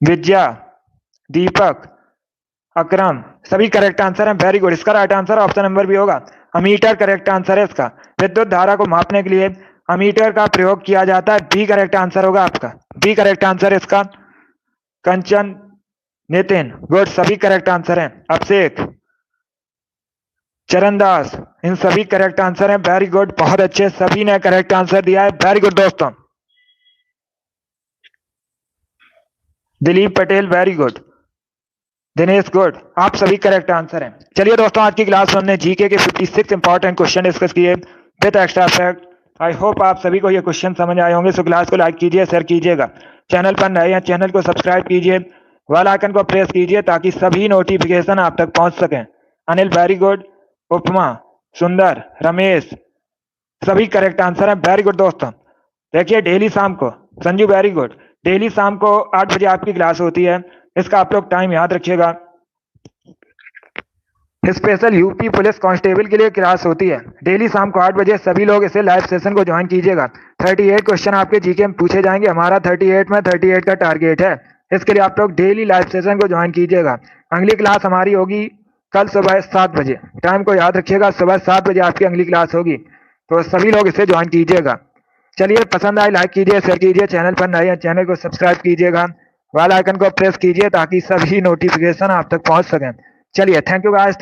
विद्या, दीपक, अकरम, सभी करेक्ट आंसर है। Very good. इसका राइट आंसर ऑप्शन नंबर भी होगा अमीटर करेक्ट आंसर है इसका। विद्युत धारा को मापने के लिए अमीटर का प्रयोग किया जाता है। बी करेक्ट आंसर होगा आपका। बी करेक्ट आंसर है इसका। कंचन, नितिन, गुड, सभी करेक्ट आंसर हैं। अभिषेक, चरण दास, इन सभी करेक्ट आंसर हैं। वेरी गुड, बहुत अच्छे, सभी ने करेक्ट आंसर दिया है। वेरी गुड दोस्तों। Dilip Patel, very good. Dinesh, good, आप सभी करेक्ट आंसर हैं। चलिए दोस्तों, आज की क्लास में हमने जीके के 56 इंपॉर्टेंट क्वेश्चन डिस्कस किए with extra fact. I hope आप सभी को ये क्वेश्चन समझ आए होंगे। सो क्लास को लाइक कीजिए, शेयर कीजिएगा। चैनल पर नए हैं, चैनल को सब्सक्राइब कीजिए, बेल आइकन को प्रेस कीजिए ताकि सभी नोटिफिकेशन आप तक पहुंच सकें। Anil, very good. उपमा, सुंदर, रमेश, सभी करेक्ट आंसर है। वेरी गुड दोस्तों। देखिए, डेली शाम को, संजू वेरी गुड, डेली शाम को 8 बजे आपकी क्लास होती है। इसका आप लोग टाइम याद रखिएगा। स्पेशल यूपी पुलिस कांस्टेबल के लिए क्लास होती है डेली शाम को 8 बजे। सभी लोग इसे लाइव सेशन को ज्वाइन कीजिएगा। 38 क्वेश्चन आपके जीके में पूछे जाएंगे। हमारा 38 में 38 का टारगेट है। इसके लिए आप लोग डेली लाइव सेशन को ज्वाइन कीजिएगा। अगली क्लास हमारी होगी कल सुबह 7 बजे। टाइम को याद रखिएगा, सुबह 7 बजे आपकी अगली क्लास होगी, तो सभी लोग इसे ज्वाइन कीजिएगा। चलिए, पसंद आए लाइक कीजिए, शेयर कीजिए। चैनल पर नए हैं, चैनल को सब्सक्राइब कीजिएगा, बेल आइकन को प्रेस कीजिए ताकि सभी नोटिफिकेशन आप तक पहुंच सकें। चलिए, थैंक यू गाइस।